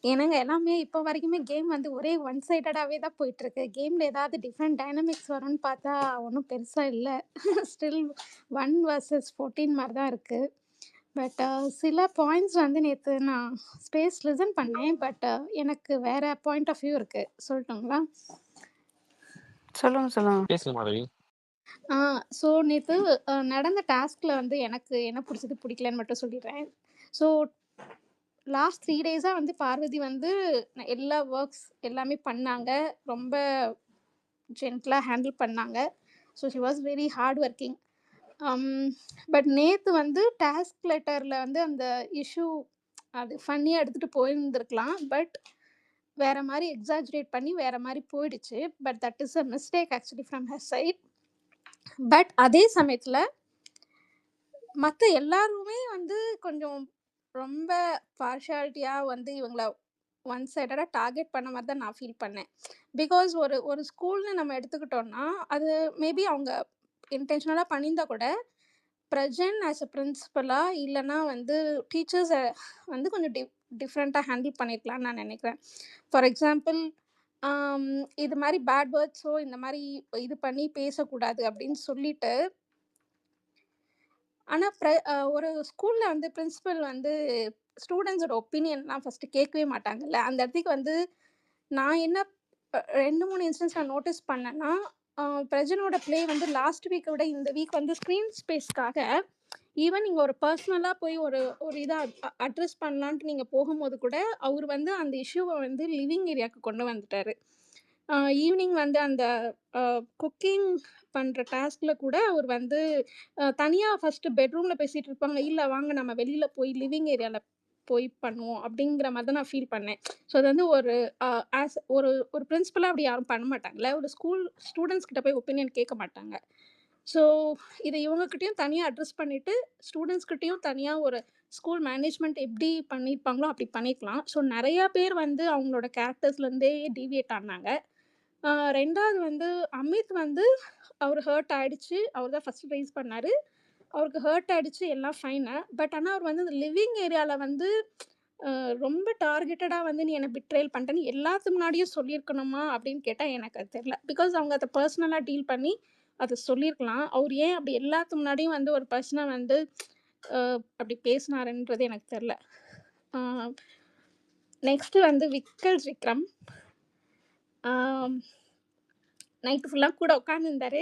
ஏன்னாங்க எல்லாமே இப்போ வரைக்குமே கேம் வந்து ஒரே ஒன் சைடடாவே தான் போயிட்டுருக்கு. கேம்ல ஏதாவது டிஃப்ரெண்ட் டைனமிக்ஸ் வரும்னு பார்த்தா ஒண்ணும் பெருசா இல்ல. ஸ்டில் 1 வெர்சஸ் 14 மாரி தான் இருக்கு. பட் சில பாயிண்ட்ஸ் வந்து நேத்து நான் ஸ்பேஸ் லிசன் பண்ணேன். பட் எனக்கு வேற பாயிண்ட் ஆஃப் வியூ இருக்கு. சொல்லட்டுங்களா? சொல்லுங்க, சொல்லுங்க. பேசுங்க மாதவி. ஸோ நேத்து நடந்த டாஸ்க்ல வந்து எனக்கு என்ன பிடிச்சது, பிடிக்கலன்னு மட்டும் சொல்லிடுறேன். ஸோ லாஸ்ட் 3 டேஸா வந்து பார்வதி வந்து எல்லா ஒர்க்ஸ் எல்லாமே பண்ணாங்க. ரொம்ப ஜென்டிலா ஹேண்டில் பண்ணாங்க. So she was very hard working. But நேத்து வந்து டாஸ்க் லெட்டர்ல வந்து அந்த இஷ்யூ அது ஃபன்னியா எடுத்துட்டு போயிருந்திருக்கலாம். பட் வேற மாரி எக்ஸாஜரேட் பண்ணி வேற மாரி போயிடுச்சு. But that is a mistake actually from her side. பட் அதே சமயத்துல மத்த எல்லாருமே வந்து கொஞ்சம் ரொம்ப பார்ஷியாலிட்டியா வந்து இவங்கள ஒன் சைடடா டார்கெட் பண்ண மாரி தான் நான் ஃபீல் பண்ணேன். பிகாஸ் ஒரு ஸ்கூல்னு நம்ம எடுத்துக்கிட்டோம்னா, அது மேபி அவங்க இன்டென்ஷனலா பண்ணியிருந்தா கூட, பிரஜன் ஆஸ் அ பிரின்சிபலா இல்லன்னா வந்து டீச்சர்ஸ வந்து கொஞ்சம் டிஃப்ரெண்ட்டா ஹேண்டில் பண்ணியிருக்கலாம்னு நான் நினைக்கிறேன். ஃபார் எக்ஸாம்பிள் இது மாரி பேட் வேர்ட்ஸோ இந்த மாரி இது பண்ணி பேசக்கூடாது அப்படின்னு சொல்லிட்டு, ஆனா ஒரு ஸ்கூல்ல வந்து பிரின்சிபல் வந்து ஸ்டூடண்ட்ஸோட ஒப்பீனியன்லாம் ஃபர்ஸ்ட்டு கேட்கவே மாட்டாங்கல்ல. அந்த இடத்துக்கு வந்து நான் என்ன 2, 3 இன்ஸ்டன்ஸ் நான் நோட்டீஸ் பண்ணேன்னா, பிரஜனோட ப்ளே வந்து லாஸ்ட் வீக்க விட இந்த வீக் வந்து ஸ்க்ரீன் ஸ்பேஸ்க்காக ஈவன் நீங்க ஒரு பர்சனலா போய் ஒரு ஒரு இத அட்ரஸ் பண்ணலான்ட்டு நீங்க போகும்போது கூட, அவரு வந்து அந்த இஷ்யூவ வந்து லிவிங் ஏரியாக்கு கொண்டு வந்துட்டாரு. ஈவினிங் வந்து அந்த குக்கிங் பண்ற டாஸ்க்ல கூட அவர் வந்து தனியா ஃபர்ஸ்ட்டு பெட்ரூம்ல பேசிட்டு இருப்பாங்க. "இல்ல வாங்க நம்ம வெளியில போய் லிவிங் ஏரியால போய் பண்ணுவோம்." அப்படிங்கிற மாரி தான் நான் ஃபீல் பண்ணேன். ஸோ அது வந்து ஒரு அ ஆஸ் ஒரு ஒரு பிரின்சிபலா அப்படி யாரும் பண்ண மாட்டாங்கல்ல. ஒரு ஸ்கூல் ஸ்டூடண்ட்ஸ் கிட்ட போய் ஒப்பீனியன் கேட்க மாட்டாங்க. ஸோ இத இவங்ககிட்டயும் தனியா அட்ரஸ் பண்ணிட்டு, ஸ்டூடண்ட்ஸ் கிட்டயும் தனியா ஒரு ஸ்கூல் மேனேஜ்மெண்ட் எப்படி பண்ணியிருப்பாங்களோ அப்படி பண்ணியிருக்கலாம். ஸோ நெறையா பேர் வந்து அவங்களோட கேரக்டர்ஸ்லேருந்தே டீவியேட் ஆனாங்க. 2வது வந்து அமித் வந்து அவரு ஹர்ட் ஆயிடுச்சு. அவர் தான் ஃபர்ஸ்ட் ரைஸ் பண்ணாரு. அவருக்கு ஹர்ட் ஆயிடுச்சு எல்லாம் ஃபைனு. பட் ஆனா அவர் வந்து அந்த லிவிங் ஏரியால வந்து ரொம்ப டார்கெட்டடா வந்து நீ என்ன பிட்ரேல் பண்ணிட்டேன்னு எல்லாத்து முன்னாடியும் சொல்லியிருக்கணுமா அப்படின்னு கேட்டா எனக்கு அது தெரியல. பிகாஸ் அவங்க அத பர்சனலா டீல் பண்ணி அத சொல்லியிருக்கலாம். அவர் ஏன் அப்படி எல்லாத்து முன்னாடியும் வந்து ஒரு பர்சன வந்து அப்படி பேசினாருன்றது எனக்கு தெரியல. நெக்ஸ்ட்டு வந்து விக்கல் விக்ரம். நைட்டு ஃபுல்லா கூட உட்காந்துருந்தாரு.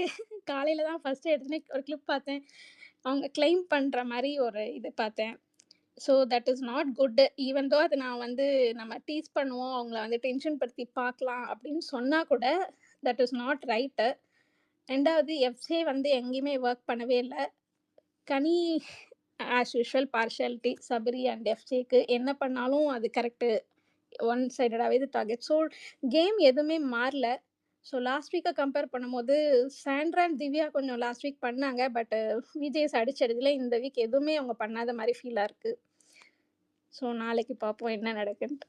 காலையில தான் ஃபர்ஸ்ட்டு எடுத்தோனே ஒரு கிளிப் பார்த்தேன். அவங்க கிளைம் பண்ற மாரி ஒரு இது பார்த்தேன். So that is not good. Even though அது நான் வந்து நம்ம டீஸ் பண்ணுவோம், அவங்கள வந்து டென்ஷன் படுத்தி பார்க்கலாம் அப்படின்னு சொன்னா கூட, தட் இஸ் நாட் ரைட்டு. 2வது எஃப்ஜே வந்து எங்கேயுமே ஒர்க் பண்ணவே இல்ல. Kani as usual partiality Sabari and எஃப்ஜேக்கு என்ன பண்ணாலும் அது கரெக்ட்டு. ஒன் சைடடாவே இது டார்கெட். ஸோ கேம் எதுவுமே மாறல. ஸோ லாஸ்ட் வீக்க கம்பேர் பண்ணும்போது சாண்ட்ரா அண்ட் திவ்யா கொஞ்சம் லாஸ்ட் வீக் பண்ணாங்க. பட் விஜேஎஸ் அடிச்சதுல இந்த வீக் எதுவுமே அவங்க பண்ணாத மாரி ஃபீலா இருக்கு. ஸோ நாளைக்கு பார்ப்போம் என்ன நடக்குன்ட்டு.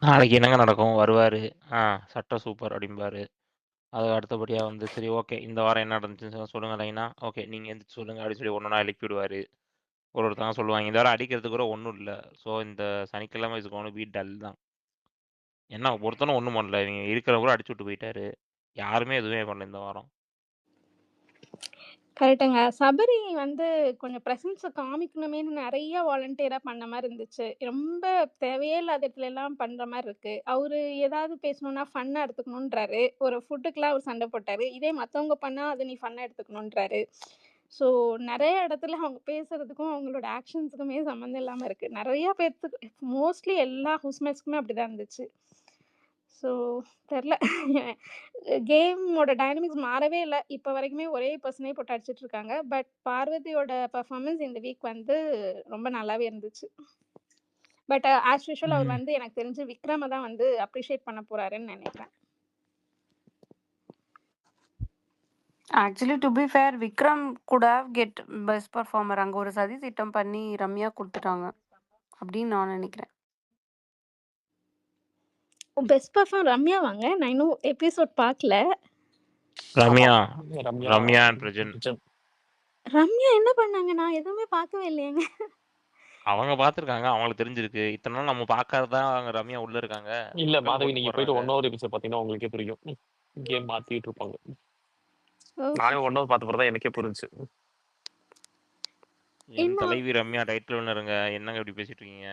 நாளைக்கு என்னங்க நடக்கும்? வருவாரு. சட்டம் சூப்பர் அப்படிம்பாரு. அதுக்கு அடுத்தபடியா வந்து சரி ஓகே. இந்த வாரம் என்ன நடந்துச்சுன்னு சொல்லுங்க லைனா. ஓகே. நீங்க எந்திரிச்சு சொல்லுங்க அப்படின்னு சொல்லி ஒண்ணொண்ணா எழுப்பி விடுவாரு. ஒருத்தவங்க சொல்லுவாங்க. இந்த வாரம் அடிக்கிறதுக்கு கூட ஒண்ணும் இல்ல. ஸோ இந்த சனிக்கிழமை இஸ் கோனா பி டல் தான். என்ன ஒருத்தனும் ஒண்ணும் பண்ணல. இவங்க இருக்கிறவங்க கூட அடிச்சு விட்டு போயிட்டாரு. யாருமே எதுவுமே பண்ணல இந்த வாரம். கரெக்ட்டுங்க. சபரி வந்து கொஞ்சம் பிரசன்ஸ காமிக்கணுமேன்னு நெறைய வாலண்டியரா பண்ண மாரி இருந்துச்சு. ரொம்ப தேவையே இல்லாத இடத்துலலாம் பண்ற மாரி இருக்கு. அவரு ஏதாவது பேசணும்னா ஃபன்னா எடுத்துக்கணுன்றாரு. ஒரு ஃபுட்டுக்குலாம் அவரு சண்ட போட்டாரு. இதே மத்தவங்க பண்ணா அத நீ ஃபன்னா எடுத்துக்கணுன்றாரு. ஸோ நெறைய இடத்துல அவங்க பேசுறதுக்கும், அவங்களோட ஆக்ஷன்ஸுக்குமே சம்மந்தம் இல்லாம இருக்கு. நெறைய பேத்துக்கு மோஸ்ட்லி எல்லா ஹவுஸ்மேட்ஸ்க்குமே அப்படிதான் இருந்துச்சு. ஸோ தெர்ல. கேமோட டைனமிக்ஸ் மாறவே இல்ல. இப்ப வரைக்குமே ஒரே பெர்சனே போட்டு அடிச்சிட்டு இருக்காங்க. பட் பார்வதியோட பெர்ஃபார்மன்ஸ் இந்த வீக் வந்து ரொம்ப நல்லாவே இருந்துச்சு. பட் ஆஸ் யூசுவல் அவர் வந்து எனக்கு தெரிஞ்சு விக்ரம தான் வந்து அப்ரிஷியேட் பண்ண போறாருன்னு நெனைக்கிறேன். Actually to be fair Vikram could have get best performer. அங்க ஒரு சதி திட்டம் பண்ணி ரம்யா குடுத்துட்டாங்க. அப்படின்னு நான் நினைக்கிறேன். பெஸ்ட் பெர்ஃபார்ம் ரம்யாவாங்க? நான் இன்னும் எபிசோட் பார்க்கல. ஆமா. ரம்யா ரம்யா ரம்யா அண்ட் பிரஜன். பிரஜன். ரம்யா என்ன பண்ணாங்க? நான் எதுவுமே பார்க்கவே இல்லையேங்க. அவங்க பார்த்துருக்காங்க. அவங்களுக்கு தெரிஞ்சிருக்கு. இத்தன நாள் நம்ம பார்க்காதது தான் ரம்யா உள்ள இருக்காங்க. இல்ல இப்பயும் மாதவி, போட்டு நீங்க போயிட்டு போடுறாங்க. 1 ஹவர் எபிசோட் பார்த்தீங்கன்னா உங்களுக்கே புரியும். கேம் மாத்திட்டு இருப்பாங்க. ஓ! நானே 1 ஹவர் பார்த்த பிறகு தான் எனக்கே புரிஞ்சுச்சு. என் இன்னும் தலைவி ரம்யா டைட்டில் வின்னருங்க. என்னங்க இப்படி பேசிட்டு இருக்கீங்க?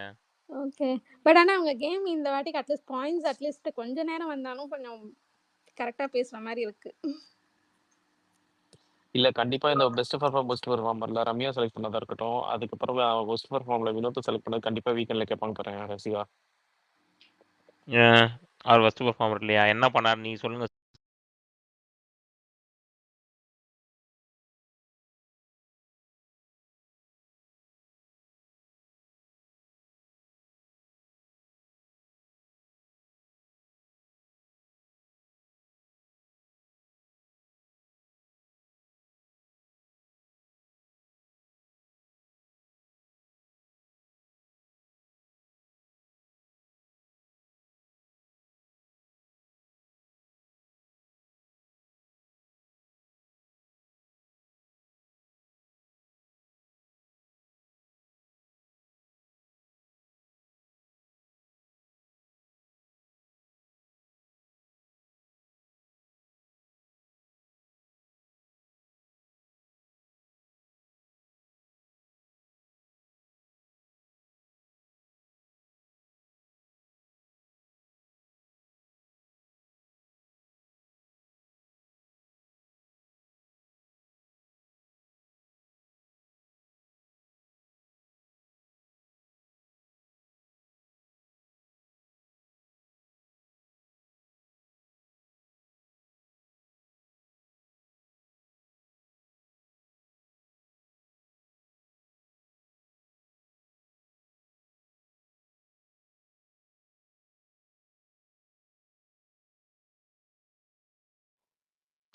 ஓகே. பட் ஆனா அவங்க கேம் இந்த வாட்டிக்கு அட்லீஸ்ட் பாயிண்ட்ஸ் அட்லீஸ்ட் கொஞ்ச நேரம் வந்தாலும் கொஞ்சம் கரெக்ட்டா பேசுற மாரி இருக்கு. இல்ல கண்டிப்பா இந்த பெஸ்ட் பெர்ஃபார்மர்ல ரம்யா செலக்ட் பண்ணதா இருக்கட்டும். அதுக்கப்புறம் பெஸ்ட் பெர்ஃபார்மர்ல வினோத் செலக்ட் பண்ணது கண்டிப்பா வீக்கெண்ட்ல கேட்பாங்க பாருங்க ரசிகா. ஏன் அவர் ஃபர்ஸ்ட் பெர்ஃபார்மர் இல்லையா? என்ன பண்ணாரு நீ சொல்லுங்க.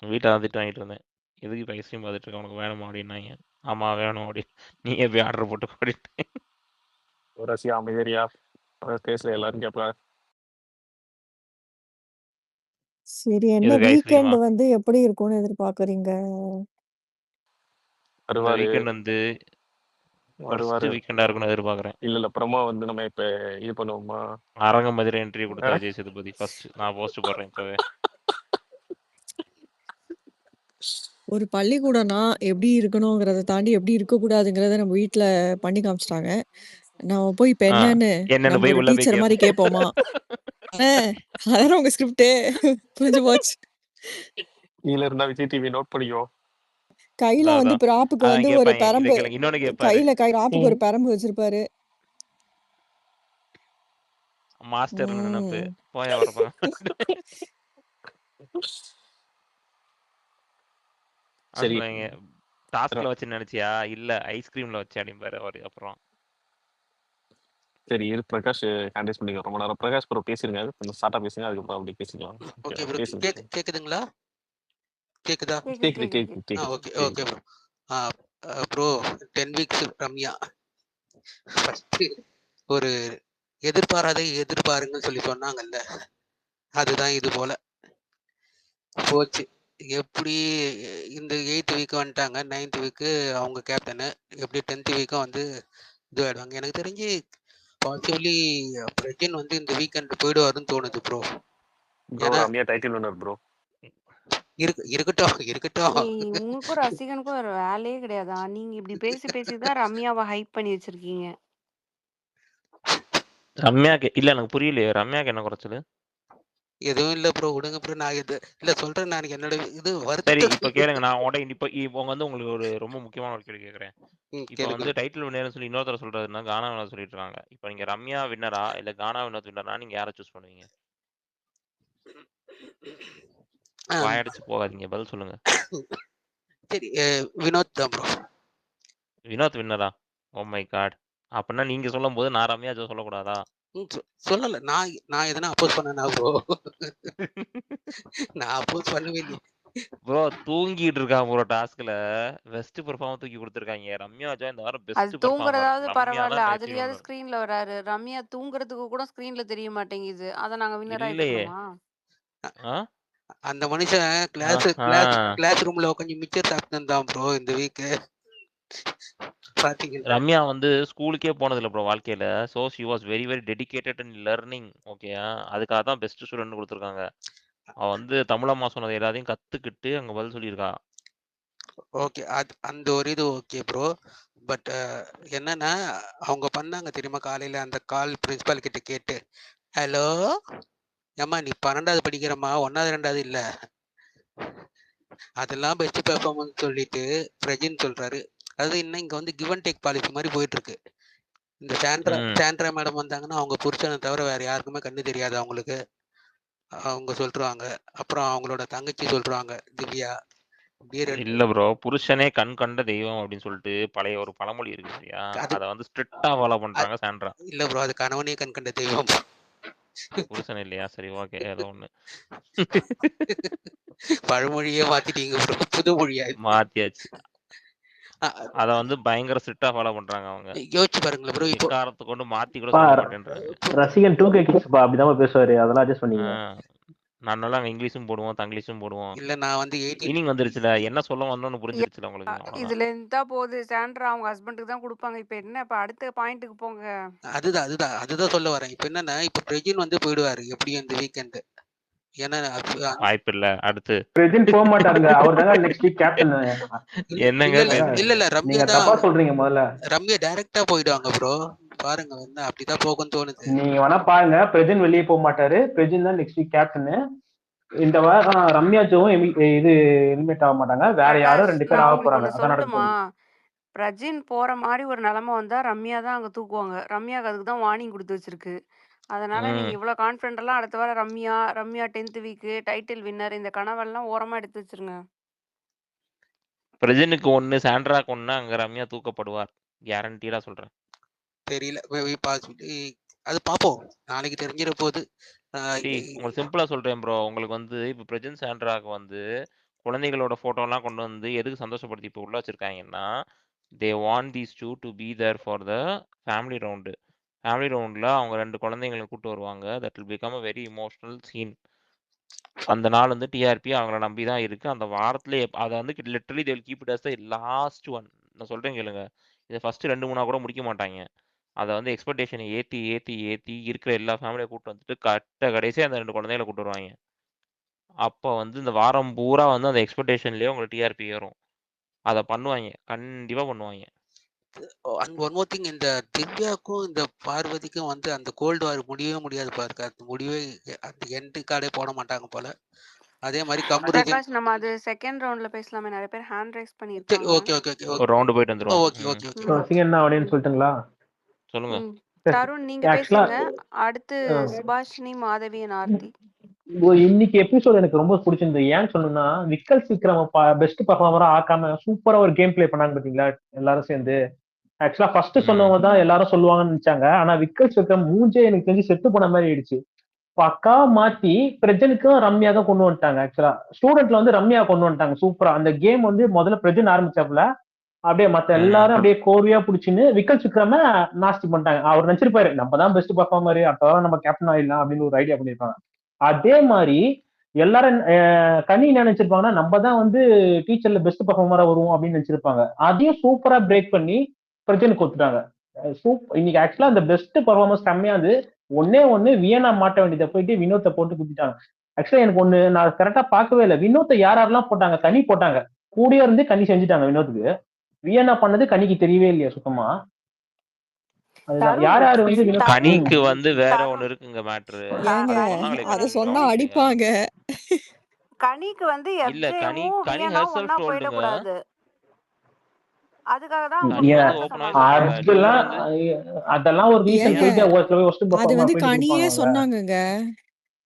வீட்ல தான் திட்டு வாங்கிட்டு இருந்தேன். எதுக்கு இப்போ ஐஸ்கிரீம் பார்த்துட்டு இருக்க? உனக்கு வேணுமா அப்படின்னாங்க. ஆமா வேணும் அப்படி. நீயே போய் ஆர்டர் போட்டு அப்படின்ட்டு. ரசிகா அமைதியா பேசல எல்லாரும் கேட்பா. சரி, என்ன எதுக்கு ஐஸ்கிரீமா? வீக்கெண்ட் வந்து எப்படி இருக்கும்னு எதிர்பார்க்குறீங்க? இந்த வருவாரு வீக்கெண்ட் வந்து ஃபர்ஸ்ட் வருவாரு. வீக்கெண்டா இருக்கும்னு எதிர்பார்க்குறேன். இல்ல ப்ரோமோ வந்து நம்ம இப்ப இது பண்ணுவோமா? அரங்க மதுரை என்ட்ரி கொடுத்தா விஜய் சேதுபதி ஃபர்ஸ்ட். நான் போஸ்ட் போடுறேன் இப்பவே. ஒரு பள்ளிக்கூடம்னா எப்படி இருக்கணுங்கிறத தாண்டி எப்படி இருக்கக்கூடாதுங்கிறத நம்ம வீட்ல பண்ணி காமிச்சிட்டாங்க. நம்ம போய் இப்ப என்னன்னு என்னன்னு நம்ம போய் ஒரு உள்ள போய் டீச்சர் மாரி கேட்போமா? அதானே உங்க ஸ்கிரிப்ட். புரிஞ்சு போச்சு. கீழ இருந்தா விஜய் டிவி நோட் பண்ணிக்கோ. கையில வந்து அதான் பிராப்புக்கு அதான் வந்து ஒரு கேட்பாங்க. இதை பெரம்பு கேளுங்க. இன்னொன்னு கேட்பாரு. கையில பிராப்புக்கு ஒரு பெரம்பு வச்சிருப்பாரு. மாஸ்டர் நினைப்பு ம். போய வரப்பா. சரி சொல்லுவாங்க டாஸ்க்ல வச்சு நினைச்சியா? இல்ல ஐஸ்கிரீம்ல வச்சு அப்படிம்பாரு அவரு. அப்புறம் சரி இரு பிரகாஷ் ஹேண்டில் பண்ணிக்க ரொம்ப நேரம். பிரகாஷ் ப்ரோ பேசிருங்க. கொஞ்சம் ஸ்டார்ட்டா பேசுங்க. அதுக்கப்புறம் அப்படி பேசிக்கலாம். Okay bro. பேசுங்க. கேக்குதுங்களா? கேக்குதா? கேக்குது. கேக்குது. Okay okay bro. Bro 10 weeks Ramya first ஒரு எதிர்பாராத எதிர்பாருங்கன்னு சொல்லி சொன்னாங்கல்ல, அதுதான் இது போல போச்சு. எப்படி இந்த 8th வீக் வந்துட்டாங்க, 9th வீக்கு அவங்க கேப்டனு, எப்படி 10th வீக்கும் வந்து இது ஆயிடுவாங்க. எனக்கு தெரிஞ்சு பாசிபிளி பிரஜன் வந்து இந்த வீக்கெண்ட் போயிடுவாருன்னு தோணுது ப்ரோ. ப்ரோ ஏன்னா ரம்யா டைட்டில் வின்னர் ப்ரோ. இருக்கட்டும். ஏய், உங்களுக்கும் ரசிகனுக்கும் ஒரு வேலையே கிடையாதா? நீங்க இப்படி பேசி பேசி தான் ரம்யாவை ஹைப் பண்ணி வச்சிருக்கீங்க. ரம்யாக்கு இல்ல எனக்கு புரியலையே. ரம்யாக்கு என்ன குறைச்சது? எதுவும் இல்ல ப்ரோ, விடுங்க ப்ரோ. நான் இல்ல சொல்றேன். நான் என்னோட இது சரி வருத்தத்தை இப்ப கேளுங்க. நான் உங்கள்ட்ட இப்போ வந்து உங்களுக்கு ஒரு ரொம்ப முக்கியமான ஒரு கேள்வி கேட்கறேன். இப்போ கேளுங்க. வந்து டைட்டில் வின்னர்னு சொல்லி இன்னொருத்தர் சொல்றாருன்னா கானா வினர் சொல்லிட்டு இருக்காங்க. இப்போ நீங்க ரம்யா வின்னரா இல்ல கானா வினர் வின்னரா நீங்க யாரை சூஸ் பண்ணுவீங்க? வாயடிச்சு போகாதீங்க. பதில் சொல்லுங்க. சரி, வினோத் தான் ப்ரோ. வினோத் வின்னரா? Oh my God. அப்படின்னா நீங்க சொல்லும் போது நான் ரம்யா சொல்லக்கூடாதா? சொல்லல. நான் எதனா அப்போஸ் பண்ணனா ப்ரோ? நான் அப்போஸ் பண்ணவே இல்லையே. ப்ரோ தூங்கிட்டு இருக்கான் ப்ரோ. டாஸ்க்ல பெஸ்ட் பெர்ஃபார்மர் தூக்கி கொடுத்துருக்காங்க. ரம்யா ஜா இந்த வாரம் அது பெஸ்ட் பெர்ஃபார்மர். தூங்குறதாவது ரம்யா பரவாயில்ல, தான் டைட்டில் அதுலயாவது வின்னர். ஸ்கிரீன்ல வராரு. ரம்யா தூங்குறதுக்கு கூட ஸ்கிரீன்ல தெரிய மாட்டேங்குது. அதை நாங்க வின்னரா இல்லையே. எடுத்துக்கணுமா? ஆ அந்த மனுஷன் கிளாஸ் கிளாஸ் ரூம்ல உட்காந்து மிச்சர் சாப்பிட்டு இருந்தான் ப்ரோ இந்த வீக்கு. பாத்தீங்களா? ரம்யா வந்து ஸ்கூலுக்கே போனதில்ல ப்ரோ வாழ்க்கையில. So she was very very dedicated in learning. ஓகேயா, அதுக்காக தான் பெஸ்ட் ஸ்டூடெண்ட் கொடுத்துருக்காங்க. அவ வந்து தமிழம்மா சொன்னது எல்லாத்தையும் கத்துக்கிட்டு அங்க பதில் சொல்லியிருக்கா. ஓகே, அது அந்த ஒரு இது ஓகே ப்ரோ. பட் என்னன்னா அவங்க பண்ணாங்க தெரியுமா காலையில அந்த கால் பிரின்சிபால் கிட்ட கேட்டு, ஹலோ ஏம்மா நீ 12வது படிக்கிறம்மா, 1வது 2வது இல்ல, அதெல்லாம் பெஸ்ட் பெர்ஃபார்மன்ஸ் சொல்லிட்டு பிரஜின் சொல்றாரு. அதாவது இன்னும் இங்க வந்து கிவ் அண்ட் டேக் பாலிசி மாதிரி போயிட்டு இருக்கு. இந்த சாண்ட்ரா மேடம் வந்தாங்கன்னா அவங்க புருஷனை தவிர வேற யாருக்குமே கண்ணு தெரியாது அவங்களுக்கு. அவங்க சொல்றாங்க. அப்புறம் அவங்களோட தங்கச்சி சொல்றாங்க திவ்யா. இல்ல ப்ரோ, புருஷனே கண் கண்ட தெய்வம் அப்படின்னு சொல்லிட்டு பழைய ஒரு பழமொழி இருக்கு சரியா? அது அதை வந்து ஸ்ட்ரிக்டா ஃபாலோ பண்றாங்க சாண்ட்ரா. இல்ல ப்ரோ, அது கணவனே கண் கண்ட தெய்வம். புருஷன் இல்லையா? சரி ஓகே, ஏதோ ஒண்ணு பழமொழியே மாத்திட்டீங்க ப்ரோ, புது மொழியா மாத்தியாச்சு. அத வந்து பயங்கர ஸ்ட்ரிக்டா ஃபாலோ பண்றாங்க அவங்க. யோசிச்சு பாருங்களேன் ப்ரோ. இப்போ எக்காரத்தை கொண்டு மாத்தி கூட சொல்ல மாட்டேன்றாங்க. ரசிகன் 2K கிட்ஸ் அப்படிதான் பேசுவாரு, அதெல்லாம் அட்ஜஸ்ட் பண்ணீங்க. நல்லா அங்க இங்கிலீஷும் போடுவோம் தங்கிலீஷும் போடுவோம். இல்ல நான் வந்து மீனிங் வந்துருச்சுல, என்ன சொல்ல வந்தோம்னு புரிஞ்சிருச்சுல உங்களுக்கு. அவ்வளவுதான். இதுல இருந்தா போகுது சாண்ட்ரா அவங்க ஹஸ்பண்டுக்கு தான் கொடுப்பாங்க. இப்ப என்ன, இப்ப அடுத்த பாயிண்ட்டுக்கு போங்க. அதுதான் சொல்ல வரேன். இப்ப என்னன்னா இப்ப பிரஜின் வந்து போயிடுவாரு எப்படி இந்த வீக்கெண்ட். ஏன்னா வாய்ப்பு இல்ல. அடுத்து பிரஜின் போக மாட்டாருங்க, அவர் தாங்க நெக்ஸ்ட் வீக் கேப்டன். என்னங்க இல்ல ரம்யா நீங்க தப்பா சொல்றீங்க. முதல்ல ரம்யா டைரக்டா போயிடுவாங்க ப்ரோ. பாருங்க வந்து அப்படிதான் போகும் தோணுது. நீங்க வேணா பாருங்க, பிரஜின் வெளியே போக மாட்டாரு, பிரஜின் தான் நெக்ஸ்ட் வீக் கேப்டன். இந்த வாரம் ரம்யாஜுவும் இது எலிமினேட் ஆக மாட்டாங்க, வேற யாரும் 2 பேர் ஆக போறாங்க. அதான் சொல்லட்டுமா, நடக்கும். பிரஜின் போற மாதிரி ஒரு நிலைமை வந்தா ரம்யா தான் அங்க தூக்குவாங்க. ரம்யாக்கு அதுக்கு தான் வார்னிங் கொடுத்து வச்சிருக்கு. அதனால நீங்க இவ்வளவு கான்பிடென்ட்லாம் அடுத்த வாரம் Ramya 10th week title winner இந்த கனவெல்லாம் ஓரமா எடுத்து வச்சிருங்க. பிரஜனுக்கு ஒண்ணு சாண்ட்ராக்கு ஒண்ணு அங்க ரம்யா தூக்கப்படுவார், கேரண்டீடா சொல்றேன். தெரியல, அது பாப்போம், நாளைக்கு தெரிஞ்சிட போகுது. உங்களுக்கு சிம்பிளா சொல்றேன் ப்ரோ. உங்களுக்கு வந்து இப்ப பிரஜன் சாண்ட்ராக்கு வந்து குழந்தைகளோட போட்டோ எல்லாம் கொண்டு வந்து எதுக்கு சந்தோஷப்படுத்தி இப்ப உள்ள வச்சிருக்காங்கன்னா, they want these two to be there for the family round. Family ரவுண்ட்ல அவங்க 2 குழந்தைங்களை கூட்டு வருவாங்க. That will become a very emotional scene. அந்த நாள் வந்து டிஆர்பி அவங்கள நம்பி தான் இருக்கு. அந்த வாரத்துல அதை வந்து literally they will keep it as the last one. நான் சொல்றேன் கேளுங்க, இதை ஃபர்ஸ்ட் 2-3 கூட முடிக்க மாட்டாங்க. அதை வந்து எக்ஸ்பெக்டேஷனை ஏத்தி ஏத்தி ஏத்தி இருக்கிற எல்லா ஃபேமிலியை கூட்டு வந்துட்டு கடைசியா அந்த 2 குழந்தைகளை கூட்டு வருவாங்க. அப்போ வந்து இந்த வாரம் பூரா வந்து அந்த எக்ஸ்பெக்டேஷன்லயே உங்களுக்கு டிஆர்பி ஏறும். அதை பண்ணுவாங்க, கண்டிப்பா பண்ணுவாங்க. அண்ட் ஒன் மோர் திங், இந்த திவ்யாக்கும் இந்த பார்வதிக்கும் வந்து அந்த கோல்டு வார் முடியவே முடியாது பாருங்க. அந்த முடிவே அந்த எண்டு கார்டே போட மாட்டாங்க போல. அதே மாதிரி பிரகாஷ், நம்ம அது செகண்ட் ரவுண்ட்ல பேசலாமே, நிறைய பேர் ஹேண்ட் ரைஸ் பண்ணிருக்காங்க. ஓகே ஓகே ஓகே ஒரு ரவுண்ட் போயிட்டு வந்துருவோம். ஓகே ஓகே ஓகே ரசிகன் என்ன அப்படின்னு சொல்லிட்டுங்களா? சொல்லுங்க. தருண் நீங்க பேசுங்க. அடுத்து சுபாஷினி, மாதவி, ஆர்த்தி. இன்னைக்கு எபிசோட் எனக்கு ரொம்ப பிடிச்சிருந்தது. ஏன்னு சொன்னா, விக்கல் விக்ரம் பெஸ்ட் பர்ஃபார்மரா ஆக்காம சூப்பரா ஒரு கேம் பிளே பண்ணாங்க பாத்தீங்களா எல்லாரும் சேர்ந்து. ஆக்சுவலா ஃபர்ஸ்ட் சொன்னவங்க தான் எல்லாரும் சொல்லுவாங்கன்னு நினைச்சாங்க. ஆனா விக்கல் விக்ரம் மூஞ்சே எனக்கு தெரிஞ்சு செத்து போன மாதிரி ஆயிடுச்சு. பக்காவா மாத்தி பிரஜனுக்கும் ரம்யா தான் கொண்டு வந்துட்டாங்க. ஆக்சுவலா ஸ்டூடெண்ட்ல வந்து ரம்யா கொண்டு வந்துட்டாங்க சூப்பரா. அந்த கேம் வந்து முதல்ல பிரஜன் ஆரம்பிச்சாப்புல அப்படியே மத்த எல்லாரும் அப்படியே கோர்வையா பிடிச்சின்னு விக்கல் விக்ரம நாஸ்தி பண்ணிட்டாங்க. அவர் நினைச்சிருப்பாரு நம்ம தான் பெஸ்ட் பர்ஃபார்மர், அப்பதான் நம்ம கேப்டன் ஆயிடலாம் அப்படின்னு ஒரு ஐடியா பண்ணிருப்பாங்க. அதே மாதிரி எல்லாரும் கனி என்ன நினைச்சிருப்பாங்கன்னா நம்ம தான் வந்து டீச்சர்ல பெஸ்ட் பர்ஃபார்மரா வருவோம் அப்படின்னு நினைச்சிருப்பாங்க. அதையும் சூப்பரா பிரேக் பண்ணி பிரஜனுக்கு கொடுத்துட்டாங்க. இன்னைக்கு ஆக்சுவலா அந்த பெஸ்ட் பர்ஃபார்மன்ஸ் கம்மியாது. ஒண்ணு வியனா மாட்ட வேண்டியதை போயிட்டு வினோத்தை போட்டு குத்திட்டாங்க. ஆக்சுவலா எனக்கு ஒண்ணு நான் கரெக்டா பார்க்கவே இல்லை, வினோத்தை யாரெல்லாம் போட்டாங்க? கனி போட்டாங்க, கூடயே இருந்து கனி செஞ்சுட்டாங்க வினோத்துக்கு. வியனா பண்ணது கனிக்கு தெரியவே இல்லையா சுத்தமா? அதுதான் யாரு வந்து கனிக்கு வந்து வேற ஒண்ணு இருக்குங்க மேட்ரு. அத சொன்னா அடிப்பாங்க. கனிக்கு வந்து இல்ல கனி ஹெர்செல்ஃப் டோல்டுங்க. போயிடக்கூடாது. அதுக்காக தான் அதெல்லாம் ஒரு ரீசன் போயிட்டு அது வந்து கனியே சொன்னாங்கங்க.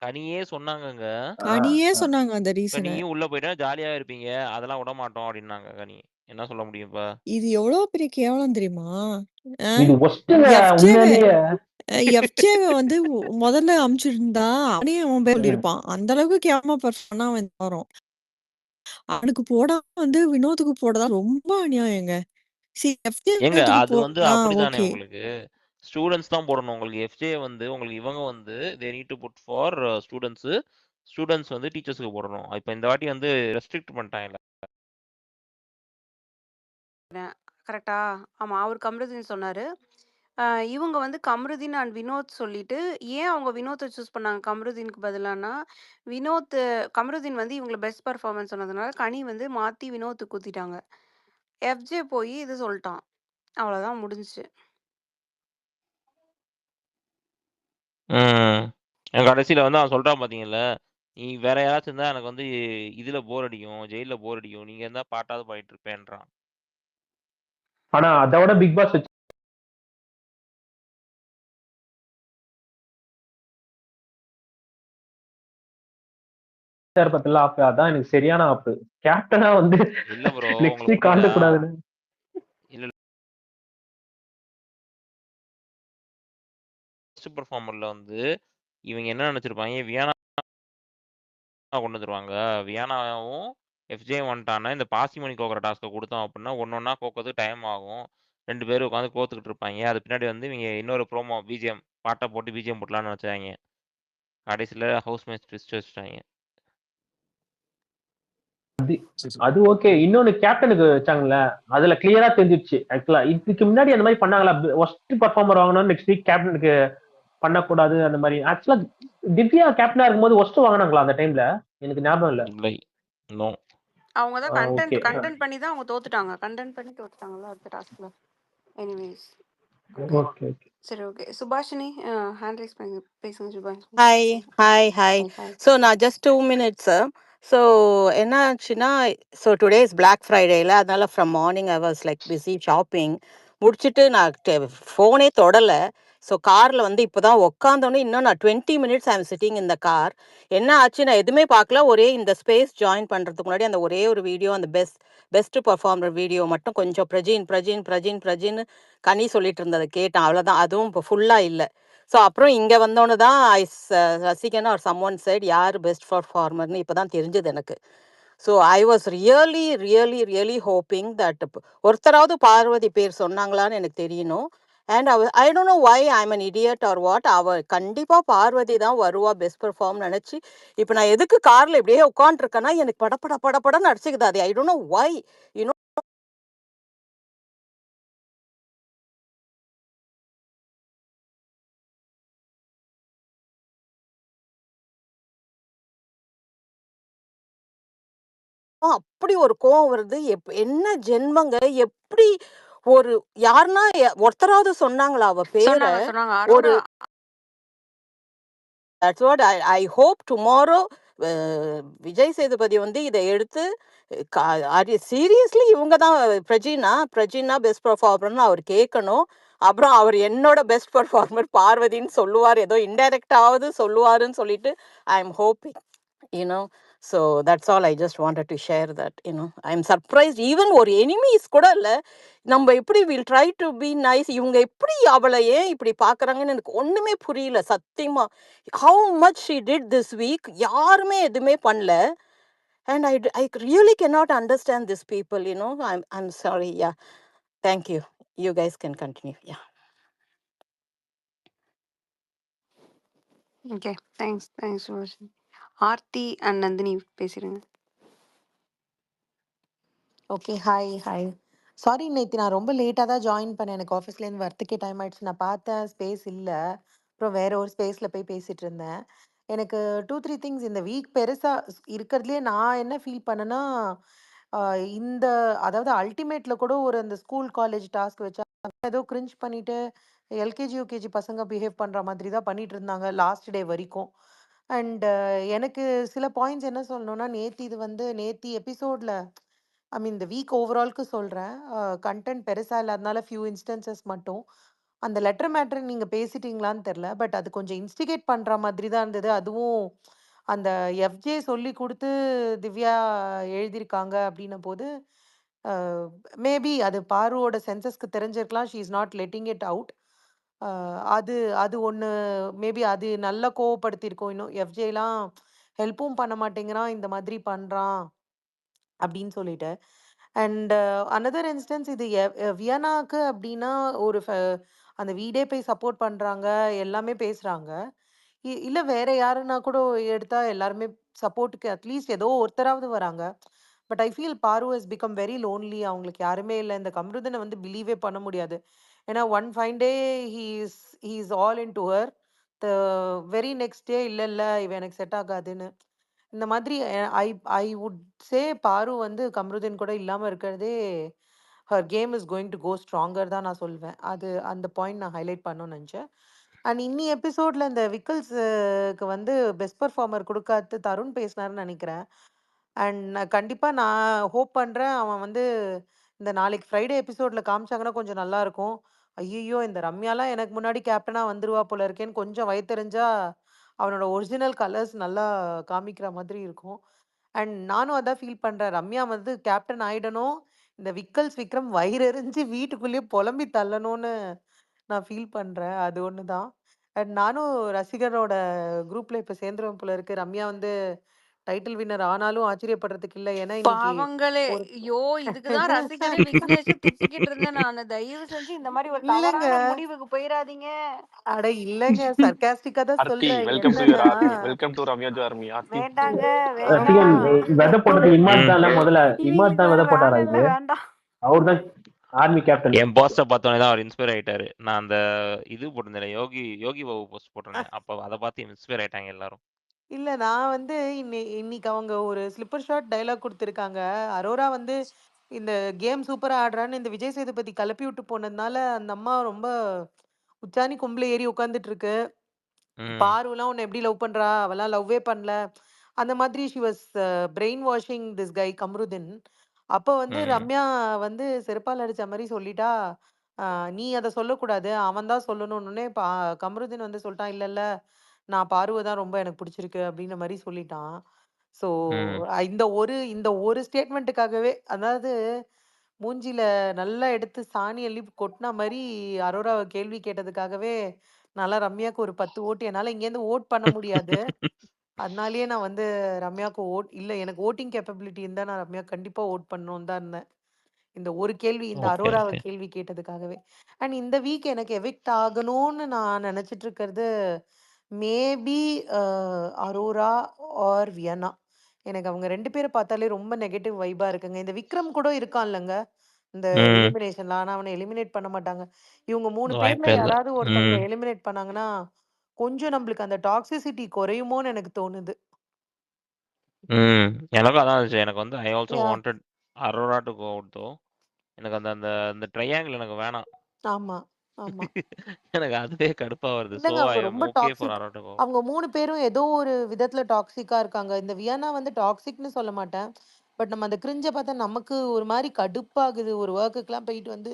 கனியே சொன்னாங்கங்க. கனியே சொன்னாங்க அந்த ரீசன். நீயும் உள்ள போயிட்டா ஜாலியா இருப்பீங்க, அதெல்லாம் விட மாட்டோம் அப்படின்னாங்க. கனி என்ன சொல்ல முடியும் இப்ப? இது எவ்வளவு பெரிய கேவலம் தெரியுமா? எஃப்ஜேவை வந்து முதல்ல அமிச்சிருந்தா அவனே அவன் பேர் சொல்லியிருப்பான். அந்த அளவுக்கு கேவலமா பெர்ஃபார்ம் அவன் வரும். அவனுக்கு போடாம வந்து வினோத்துக்கு போடதான் ரொம்ப அநியாயங்க. ஏங்க அது வந்து அப்படிதானே, உங்களுக்கு ஸ்டூடெண்ட்ஸ் தான் போடணும். உங்களுக்கு எஃப்ஜே வந்து உங்களுக்கு இவங்க வந்து they need to put for students. Students வந்து டீச்சர்ஸ்க்கு போடணும். இப்ப இந்த வாட்டி வந்து ரெஸ்ட்ரிக்ட் பண்ணிட்டாங்கல்ல. கரெக்ட்டா? ஆமா. அவரு கம்ருதீன் சொன்னாரு. இவங்க வந்து கம்ருதீன் அண்ட் வினோத் சொல்லிட்டு, ஏன் அவங்க வினோத்த சூஸ் பண்ணாங்க கம்ருதீனுக்கு பதிலான்னா, வினோத் கம்ருதீன் வந்து இவங்கள பெஸ்ட் பெர்ஃபார்மன்ஸ் சொன்னதுனால, கனி வந்து மாத்தி வினோத்துக்கு குடுத்துட்டாங்க. எஃப்ஜே போய் இது சொல்ட்டான். அவ்வளோதான் முடிஞ்சுச்சு. ம். கடைசியில வந்து அவன் சொல்றான் பாத்தீங்கல்ல, "நீ வேற யாராச்சும் இருந்தா எனக்கு வந்து இதுல போர் அடிக்கும். ஜெயில்ல போர் அடிக்கும். நீங்க இருந்தா பாட்டாவது பாடிட்டு இருப்பேன்றான்." ஆனா அதை விட பிக் பாஸ் வச்சு பத்தில ஆப் அதான் எனக்கு சரியான ஆப். கேப்டனா வந்து இல்ல ப்ரோ. நெக்ஸ்ட் உங்களுக்கு வீக் ஆண்டு புரியுதா? கூடாதுன்னு. இல்ல பெஸ்ட் பெர்ஃபார்மர்ல வந்து இவங்க என்ன நினைச்சிருப்பாங்க, வியானா கொண்டு வந்துருவாங்க. வியானாவும் எஃப்ஜேயும் வந்துட்டான்னா, இந்த பாசிமணி கோக்குற டாஸ்க்க குடுத்தோம் அப்படின்னா, ஒண்ணொண்ணா கோக்கறதுக்கு டைம் ஆகும். 2 பேரும் உட்காந்து கோத்துக்கிட்டு இருப்பாய்ங்க. அது பின்னாடி வந்து இவங்க இன்னொரு ப்ரோமோ பிஜிஎம் பாட்ட போட்டு பிஜிஎம் போடலாம்னு நினைச்சாய்ங்க. கடைசியில ஹவுஸ் மேட்ச் ட்விஸ்ட் வச்சுட்டாய்ங்க. அது ஓகே. இன்னொன்னு கேப்டனுக்கு வச்சாங்கல்ல, அதுல கிளியரா தெரிஞ்சிருச்சு. ஆக்சுவலா இதுக்கு முன்னாடி அந்த மாதிரி பண்ணாங்களா? ஒஸ்ட் பர்ஃபார்மர் வாங்கணும் நெக்ஸ்ட் வீக் கேப்டனுக்கு பண்ணக்கூடாது அந்த மாதிரி. ஆக்சுவலா திவ்யா கேப்டனா இருக்கும்போது ஒஸ்ட் வாங்கினாங்களா அந்த டைம்ல? எனக்கு ஞாபகம் இல்ல. இல்லை. நோ. அவங்க தான் ஓகே. கண்டென்ட் பண்ணி தான் அவங்க தோத்துட்டாங்க. கண்டென்ட் பண்ணி தோத்துட்டாங்கல்ல அடுத்த டாஸ்க்ல. எனிவேஸ். ஓகே. ஓகே. சரி ஓகே. சுபாஷினி ஹேண்ட் ரைஸ் பண்ணி பேசுங்க Subhashini. Hi, hi, hi. Hi hi. So now just 2 minutes. So என்னாச்சுன்னா ஸோ டுடே இஸ் பிளாக் ஃப்ரைடேல அதனால from morning I was like busy shopping முடிச்சுட்டு நான் ஃபோனே தொடலை. ஸோ காரில் வந்து இப்போ தான் உக்காந்தோன்னே இன்னும் நான் 20 minutes ஐ எம் சிட்டிங் இந்த கார். என்ன ஆச்சு நான் எதுவுமே பார்க்கல. ஒரே இந்த ஸ்பேஸ் ஜாயின் பண்ணுறதுக்கு முன்னாடி அந்த ஒரே ஒரு வீடியோ அந்த பெஸ்ட் பர்ஃபார்மர் வீடியோ மட்டும் கொஞ்சம் பிரஜின் கனி சொல்லிட்டு இருந்ததை கேட்டேன். அவ்வளோதான். அதுவும் இப்போ ஃபுல்லாக இல்லை. ஸோ அப்புறம் இங்கே வந்தோன்னு தான் ரசிகன் ஆர் சம் ஒன் சைட் யார் பெஸ்ட் பர்ஃபார்மர்னு இப்போ தான் தெரிஞ்சது எனக்கு. So I was really hoping that ஒருத்தராவது பார்வதி பேர் சொன்னாங்களான்னு எனக்கு தெரியணும். And I don't know why I'm an idiot or what. கண்டிப்பாக பார்வதி தான் வருவா பெஸ்ட் பெர்ஃபார்ம் நினச்சி இப்போ நான் எதுக்கு காரில் இப்படியே உட்காந்துருக்கேன்னா எனக்கு படப்படன்னு அடிச்சுக்குது. அது I don't know why you know. அப்படி ஒரு கோவம் வருது. என்ன ஜென்மங்க எப்படி ஒரு யாருன்னா ஒருத்தராவது சொன்னாங்களா அவ பேரை? சொன்னாங்க ஒரு Arora. That's what I hope tomorrow Vijay Sethupathi வந்து இதை எடுத்து சீரியஸ்லி இவங்க தான் பிரஜினா பெஸ்ட் பர்ஃபார்மர்னு அவர் கேட்கணும். அப்புறம் அவர் என்னோட பெஸ்ட் பர்ஃபார்மர் பார்வதின்னு சொல்லுவார், ஏதோ இன்டைரக்டாவது சொல்லுவாருன்னு சொல்லிட்டு I am hoping. So that's all. I just wanted to share that. I'm surprised. Even ஒரு enemies கூட இல்லை. நம்ம எப்படி will try to be nice. இவங்க எப்படி அவளை ஏன் இப்படி பார்க்குறாங்கன்னு எனக்கு ஒன்றுமே புரியல சத்தியமா. How much she did this week யாருமே எதுவுமே பண்ணல. And I really cannot understand this people. I'm sorry. Yeah. Thank you. You guys can continue. Yeah. Okay. Thanks Subhashini. Aarthi and Nandhini பேசிடுங்க. ஓகே. ஹாய். சாரி நேத்தி நான் ரொம்ப லேட்டாக தான் ஜாயின் பண்ணேன். எனக்கு ஆஃபீஸ்லேருந்து வரத்துக்கே டைம் ஆயிடுச்சு. நான் பார்த்தேன் ஸ்பேஸ் இல்லை. அப்புறம் வேற ஒரு ஸ்பேஸில் போய் பேசிட்டு இருந்தேன். எனக்கு 2-3 திங்ஸ் இந்த வீக் பெருசாக இருக்கிறதுலே நான் என்ன ஃபீல் பண்ணேன்னா, இந்த அதாவது அல்டிமேட்ல கூட ஒரு அந்த ஸ்கூல் காலேஜ் டாஸ்க் வச்சா ஏதோ கிரிஞ்ச் பண்ணிட்டு எல்கேஜி யூகேஜி பசங்க பிஹேவ் பண்ணுற மாதிரி தான் பண்ணிட்டு இருந்தாங்க லாஸ்ட் டே வரைக்கும். அண்ட் எனக்கு சில பாயிண்ட்ஸ் என்ன சொல்லணும்னா, நேத்தி எபிசோட்ல ஐ மீன் இந்த வீக் ஓவரால்க்கு சொல்கிறேன். கண்டென்ட் பெருசாக இல்லாதனால ஃபியூ இன்ஸ்டன்சஸ் மட்டும் அந்த லெட்டர் மேட்ரு நீங்கள் பேசிட்டீங்களான்னு தெரில. பட் அது கொஞ்சம் இன்ஸ்டிகேட் பண்ணுற மாதிரி தான் இருந்தது. அதுவும் அந்த எஃப்ஜே சொல்லி கொடுத்து திவ்யா எழுதியிருக்காங்க அப்படின்னும் போது மேபி அது பாருவோட சென்சஸ்க்கு தெரிஞ்சிருக்கலாம். She is not letting it out. அது அது ஒன்று மேபி அது நல்லா கோவப்படுத்தியிருக்கோம். இன்னும் எஃப்ஜேலாம் ஹெல்ப்பும் பண்ண மாட்டேங்கிறான், இந்த மாதிரி பண்ணுறான் அப்படின்னு சொல்லிட்டு. அண்ட் அனதர் இன்ஸ்டன்ஸ் இது வியனாக்கு அப்படின்னா ஒரு அந்த வீடே போய் சப்போர்ட் பண்ணுறாங்க, எல்லாமே பேசுகிறாங்க. இல்ல வேற யாருன்னா கூட எடுத்தா எல்லாருமே சப்போர்ட்டுக்கு அட்லீஸ்ட் ஏதோ ஒருத்தராவது வராங்க. பட் ஐ ஃபீல் பாரு ஹஸ் பிகம் வெரி லோன்லி. அவங்களுக்கு யாருமே இல்ல. இந்த கம்ருதன வந்து பிலீவே பண்ண முடியாது. ஏன்னா one fine day he he is all into her. The very next day இல்ல இல்ல இவ எனக்கு செட் ஆகாதுன்னு. இந்த மாதிரி ஐ ஐ வுட் சே பாரு வந்து கம்ருதீன் கூட இல்லாம இருக்கிறதே her game is going to go stronger தான் நான் சொல்வேன். அது அந்த பாயிண்ட் நான் ஹைலைட் பண்ணணும்னு நினச்சேன். அண்ட் இன்னி எபிசோட்ல இந்த விக்கல்ஸ்க்கு வந்து பெஸ்ட் பெர்ஃபார்மர் கொடுக்காது தருண் பேசினாருன்னு நினைக்கிறேன். அண்ட் கண்டிப்பா நான் ஹோப் பண்றேன் அவன் வந்து இந்த நாளைக்கு ஃப்ரைடே எபிசோட்ல காமிச்சாங்கன்னா கொஞ்சம் நல்லா இருக்கும். ஐயோ இந்த ரம்யாலாம் எனக்கு முன்னாடி கேப்டனா வந்துருவா போல இருக்கேன்னு கொஞ்சம் வயத்தெரிஞ்சா அவனோட ஒரிஜினல் கலர்ஸ் நல்லா காமிக்கிற மாதிரி இருக்கும். அண்ட் நானும் அதான் ஃபீல் பண்றேன். ரம்யா வந்து கேப்டன் ஆயிடணும். இந்த விக்கல்ஸ் விக்ரம் வயிறெறிஞ்சு வீட்டுக்குள்ளேயே புலம்பி தள்ளணும்னு நான் ஃபீல் பண்றேன். அது ஒண்ணு தான். அண்ட் நானும் ரசிகரோட குரூப்ல இப்ப சேர்ந்துருவேன் போல இருக்கு. ரம்யா வந்து டைட்டில் வின்னர் ஆனாலும் ஆச்சரியப்படுறதுக்கு இல்ல. ஏன்னா இன்னைக்கு பாவங்களே! ஒரு ஐயோ! இதுக்கு தான் ரசிகரும், விக்னேஷும் திட்டிக்கிட்டு இருந்தேன் நானு. தயவு செஞ்சு இந்த மாரி ஒரு இல்லங்க. தவறான முடிவுக்கு போயிறாதீங்க. அட இல்லங்க. சர்க்காஸ்டிக்கா தான் ஆர்த்தி, சொல்றேன். வெல்கம் டு யுவர் என்னன்னா army. Welcome to Ramya Jo army. Aarthi. வேண்டாங்க, ஆமா. ரசிகன் வேண்டாம். விதை போட்டது இமாத் ம். தானே முதல்ல. இமாத் இவங்களுக்கு தான் வேற விதை போட்டாரா வேலை இல்ல, இது? வேண்டாம். அவர் தான் ஆர்மி கேப்டன். என் போஸ்ட்டை பார்த்தோன்னே தான் அவர் இன்ஸ்பயர் ஆயிட்டாரு. நான் அந்த இது போட்டிருந்தேன், யோகி யோகி பாபு போஸ்ட் போட்டிருந்தேன். அப்போ அதை பார்த்து இன்ஸ்பயர் ஆயிட்டாங்க எல்லாரும். இல்ல நான் வந்து இன்னைக்கு அவங்க ஒரு ஸ்லிப்பர் ஷாட் டயலாக் குடுத்துருக்காங்க. அரோரா வந்து இந்த கேம் சூப்பரா ஆடுறான்னு இந்த விஜய் சேதுபதி கெளப்பி விட்டு போனதுனால, அந்த அம்மா ரொம்ப உச்சாணி கொம்புல ஏறி உட்கார்ந்துட்டு இருக்கு. ம் பாருலாம் உன்ன எப்படி லவ் பண்றா? அவலாம் லவ்வே பண்ணல. அந்த மாதிரி she was brain washing this guy Kamrudeen. அப்போ வந்து ம் ரம்யா வந்து செருப்பால அடிச்ச மாரி சொல்லிட்டா, "அ நீ அத சொல்லக்கூடாது. அவன் தான் சொல்லணும்னோனே" கமருதீன் வந்து சொல்லிட்டான், "இல்ல, இல்ல நான் பார்வ தான் ரொம்ப எனக்கு பிடிச்சிருக்கு." அப்படின்ற மாரி சொல்லிட்டான். ஸோ ம் இந்த ஒரு ஸ்டேட்மெண்ட்டுக்காகவே அதாவது மூஞ்சில நல்லா எடுத்து சாணி அள்ளி கொட்டுன மாரி அரோராவ கேள்வி கேட்டதுக்காகவே, நான்லாம் ரம்யாக்கு ஒரு 10 ஓட்டு என்னால இங்கேருந்து வோட் பண்ண முடியாது. அதனாலேயே நான் வந்து ரம்யாக்கு இல்ல எனக்கு வோட்டிங் கேப்பபிலிட்டி இருந்தா நான் ரம்யா கண்டிப்பா வோட் பண்ணணும்னு தான் இருந்தேன். இந்த ஒரு கேள்வி இந்த ஓகே அரோராவ ஓகே கேள்வி கேட்டதுக்காகவே. அண்ட் இந்த வீக் எனக்கு எவிக்ட் ஆகணும்னு நான் நினைச்சிட்டு இருக்கிறது மேபி அரோரா ஆர் வியன்னா. எனக்கு அவங்க 2 பேர பார்த்தாலே ரொம்ப நெகட்டிவ் வைபா இருக்குங்க. இந்த விக்ரம் கூட இருக்கான்லங்க. இந்த ம் எலிமினேஷன்ல. ஆனா அவன எலிமினேட் பண்ண மாட்டாங்க. இவங்க 3 பேர்ல வாய்ப்பே இல்லை. யாராவது ஒருத்தவங்கள ம் எலிமினேட் பண்ணாங்கன்னா, கொஞ்சம் நம்மளுக்கு அந்த டாக்ஸிசிட்டி குறையுமோன்னு எனக்கு தோணுது. ம் எனக்கும் அதான் இருந்துச்சு. எனக்கு வந்து I also yeah! Wanted Aurora to go out though. எனக்கு அந்த அந்த அந்த ட்ரையாங்கிள் எனக்கு வேணாம். ஆமா, ஆமா. எனக்கு அதுவே கடுப்பா வருது. ஸோ இல்லங்க ஐ அவங்க எம் ரொம்ப okay for toxic. Aurora to go. அவங்க 3 பேரும் ஏதோ ஒரு விதத்துல டாக்ஸிக்கா இருக்காங்க. இந்த வியன்னா வந்து டாக்ஸிக்ன்னு சொல்ல மாட்டேன். பட் நம்ம அந்த கிரிஞ்ச பார்த்தா நமக்கு ஒரு மாரி கடுப்பாகுது. ஒரு வொர்க்குக்குலாம் போயிட்டு வந்து,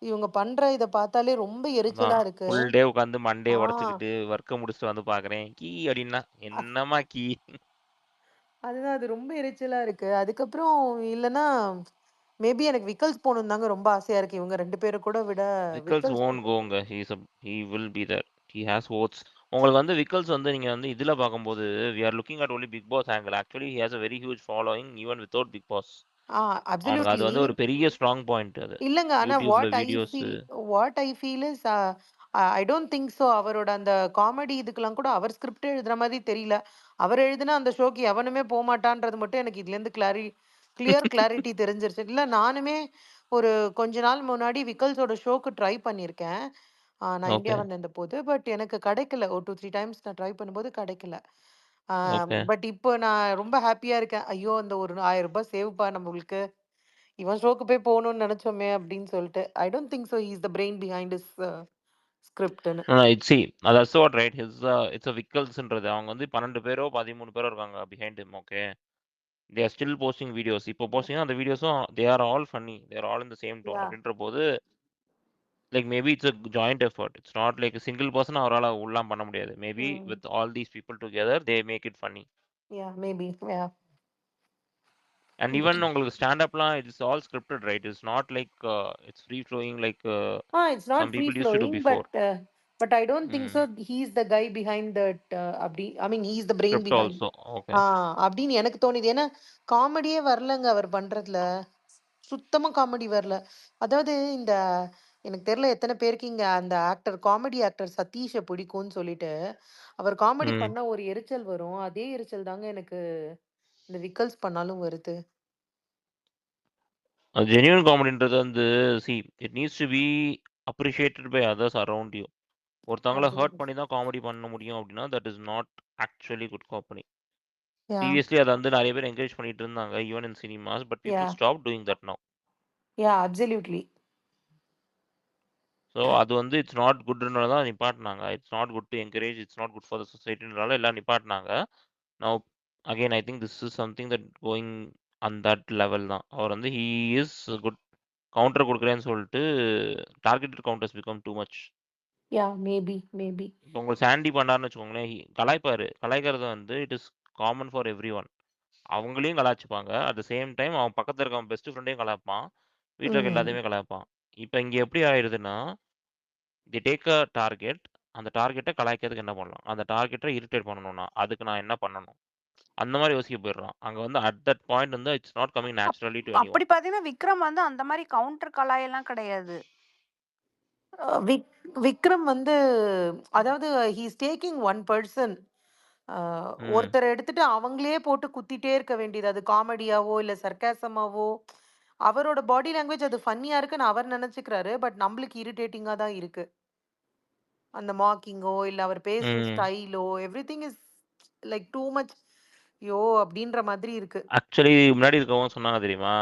இவங்க பண்ற இத பார்த்தாலே ரொம்ப அதான் எரிச்சலா இருக்கு. ஃபுல் டே உட்காந்து மண்டே ஆ உடைச்சுக்கிட்டு ஒர்க்கை முடிச்சுட்டு வந்து பார்க்குறேன். கீ அப்படின்னா என்னம்மா கீ? அதுதான் அது ரொம்ப எரிச்சலா இருக்கு. அதுக்கப்புறம் இல்லன்னா, மேபி எனக்கு விக்கல்ஸ் போணும்னு தாங்க ரொம்ப ஆசையா இருக்கு. இவங்க 2 பேர கூட விட விக்கல்ஸ் விக்கல்ஸ் ஓன் கோங்க. He will be there. He has votes. உங்களுக்கு வந்து விக்கல்ஸ் வந்து நீங்க வந்து இதுல பார்க்கும்போது we are looking at only Bigg Boss angle. Actually he has a very huge following even without Bigg Boss. ஆ அவனுக்கு அது அப்சல்யூட்லி. வந்து ஒரு பெரிய ஸ்ட்ராங் பாயிண்ட் அது. இல்லங்க. ஆனா யூடியூப்ல videos. What I feel is I don't think so. அவரோட அந்த காமெடி இதுக்கெல்லாம் கூட அவர் ஸ்கிரிப்ட் எழுதுற மாதிரி தெரியல. அவர் எழுதுனா அந்த ஷோக்கு எவனுமே போமாட்டான்றது மட்டும் எனக்கு இதுலேருந்து கிளியர் கிளாரிட்டி தெரிஞ்சிருச்சு. இல்ல நானுமே ஒரு கொஞ்ச நாள் முன்னாடி விக்கல்ஸோட ஷோக்கு ட்ரை பண்ணியிருக்கேன். நான் இந்தியா ஓகே வந்திருந்தபோது. பட் எனக்கு கிடைக்கல. ஒரு 2, 3 டைம்ஸ் நான் ட்ரை பண்ணும்போது கிடைக்கல. ஓகே. பட் இப்போ நான் ரொம்ப ஹேப்பியா இருக்கேன். ஐயோ! அந்த ஒரு ரூ. 1000 சேவ்ப்பா நம்மளுக்கு. இவன் ஷோக்கு போய் போகணும்னு நினைச்சோமே அப்படின்னு சொல்லிட்டு. I don't think so he is the brain behind his ஸ்கிரிப்ட்ன்னு. It's see that's what right. It's a விக்கல்ஸ்ன்றது அவங்க வந்து 12 பேரோ 13 பேரோ இருக்காங்க behind him. Okay, they are still posting videos. இப்போ போஸ்டிங் அந்த வீடியோஸும் they are all funny, they are all in the same tone yeah. அப்படின்ற போது like maybe it's a joint effort. It's not like single person அவரால் உள்ளாம் பண்ண முடியாது. Maybe hmm. With all these people together they make it funny. Yeah maybe. Yeah. And even உங்களுக்கு ஸ்டாண்டப்லாம் it's all scripted right. It's not like it's free flowing like it's not some free people use to to flowing. Before. But I don't think so he is the guy behind that. அப்படி I mean he is the brain script behind. Also. Okay. அப்படின்னு எனக்கு தோணுது. ஏன்னா காமெடியே வரலங்க அவர் பண்றதுல. சுத்தமா comedy வரல. அதாவது இந்த எனக்கு தெரியல எத்தனை பேருக்கு இங்க அந்த காமெடி ஆக்டர் சதீஷை பிடிக்கும்னு சொல்லிட்டு அவர் காமெடி ம். பண்ணா ஒரு எரிச்சல் வரும். அதே எரிச்சல் தாங்க எனக்கு இந்த விக்கல்ஸ் பண்ணாலும் வருது. ஜென்யூன் காமெடின்றது வந்து it needs to be appreciated by others around you. ஒருத்தவங்கள ஹர்ட் Absolutely. பண்ணி தான் காமெடி பண்ண முடியும் அப்படின்னா that is not actually good comedy. Yeah, previously அதை வந்து நிறைய பேர் என்கரேஜ் பண்ணிட்டு இருந்தாங்க even in cinemas, but people yeah, stop doing that now. yeah, absolutely. So அது வந்து இட்ஸ் நாட் குட்னால தான் நிப்பாட்டினாங்க. It's not good to encourage, it's not good for the சொசைட்டினால எல்லாம் நிப்பாட்டினாங்க. Now again I think this is something that going an that level தான். அவர் வந்து he is good counter கொடுக்குறேன்னு சொல்லிட்டு targeted counters become too much. Yeah, maybe. இப்போ உங்களுக்கு சாண்டி பண்ணாருன்னு வச்சுக்கோங்களேன், கலாய்ப்பாரு. கலாய்க்கிறது வந்து it is common for every one. அவங்களையும் கலாய்ச்சிப்பாங்க. அட் த சேம் டைம் அவன் பக்கத்தில் இருக்க அவன் பெஸ்ட் ஃப்ரெண்டையும் கலாய்ப்பான். வீட்டில் இருக்க Mm. எல்லாத்தையுமே கலாய்ப்பான். இப்போ இங்கே எப்படி ஆயிடுதுன்னா, தி டேக் அ டார்கெட். அந்த டார்கெட்டை கலாய்க்கிறதுக்கு என்ன பண்ணலாம், அந்த டார்கெட்டை இரிட்டேட் பண்ணணும்னா அதுக்கு நான் என்ன பண்ணணும், அந்த மாதிரி யோசிக்க போயிடுறான். அங்கே வந்து அட் தட் பாயிண்ட் வந்து it's not coming naturally to any அப்படி பார்த்தீங்கன்னா விக்ரம் வந்து அந்த மாதிரி கவுண்டர் கலாயெல்லாம் கிடையாது. விக்ரம் வந்து அதாவது he's taking one person one. ஒருத்தரை எடுத்துட்டு அவங்களே போட்டு குத்திட்டே இருக்க வேண்டியது. அது காமெடியாவோ இல்லை சர்க்காசமாவோ அவரோட பாடி லாங்குவேஜ் அது ஃபன்னியா இருக்குன்னு அவர் நினைச்சுக்கிறாரு. பட் நம்மளுக்கு இரிட்டேட்டிங்கா தான் இருக்கு. அந்த மாக்கிங்கோ இல்ல அவர் பேசுற ஸ்டைலோ everything is like too much yo அப்படின்ற மாதிரி இருக்கு. ஆக்சுவலி முன்னாடி இருக்கவங்க சொன்னாங்க தெரியுமா,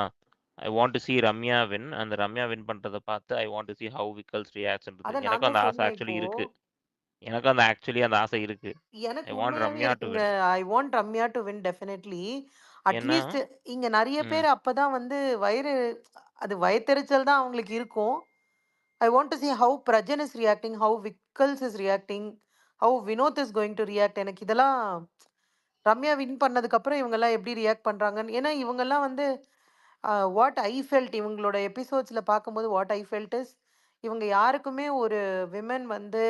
I want to see Ramya win. அந்த ரம்யா வின் பண்றதை பார்த்து I want to see how Vikkals ரியாக்ட்ன்றது. அத நான் எனக்கும் அந்த தான் ஆசை சொன்னேன் ஆக்சுவலி இப்போ. இருக்கு. எனக்கும் அந்த அந்த ஆசை இருக்கு. எனக்கு ஐ வாண்ட் உண்மையாவே ரம்யா டு இருக்குங்க. Win. I want Ramya to win definitely. ஏன்னா அட்லீஸ்ட் இங்க நிறைய ம் பேர் அப்பதான் வந்து அது வயித்தெரிச்சல் தான் அவங்களுக்கு இருக்கும். I want to see how Prajan is reacting, how Vikkals is reacting, how Vinoth is going to react. எனக்கு இதெல்லாம் ரம்யா வின் பண்ணதுக்கு அப்புறம் இவங்க எல்லாம் எப்படி ரியாக்ட் பண்றாங்கன்னு. ஏன்னா இவங்க எல்லாம் வந்து வாட் ஐ ஃபெல்ட் இவங்களோட எபிசோட்ஸ்ல பார்க்கும்போது வாட் ஐ ஃபெல்ட் இஸ் இவங்க யாருக்குமே ஒரு விமன் வந்து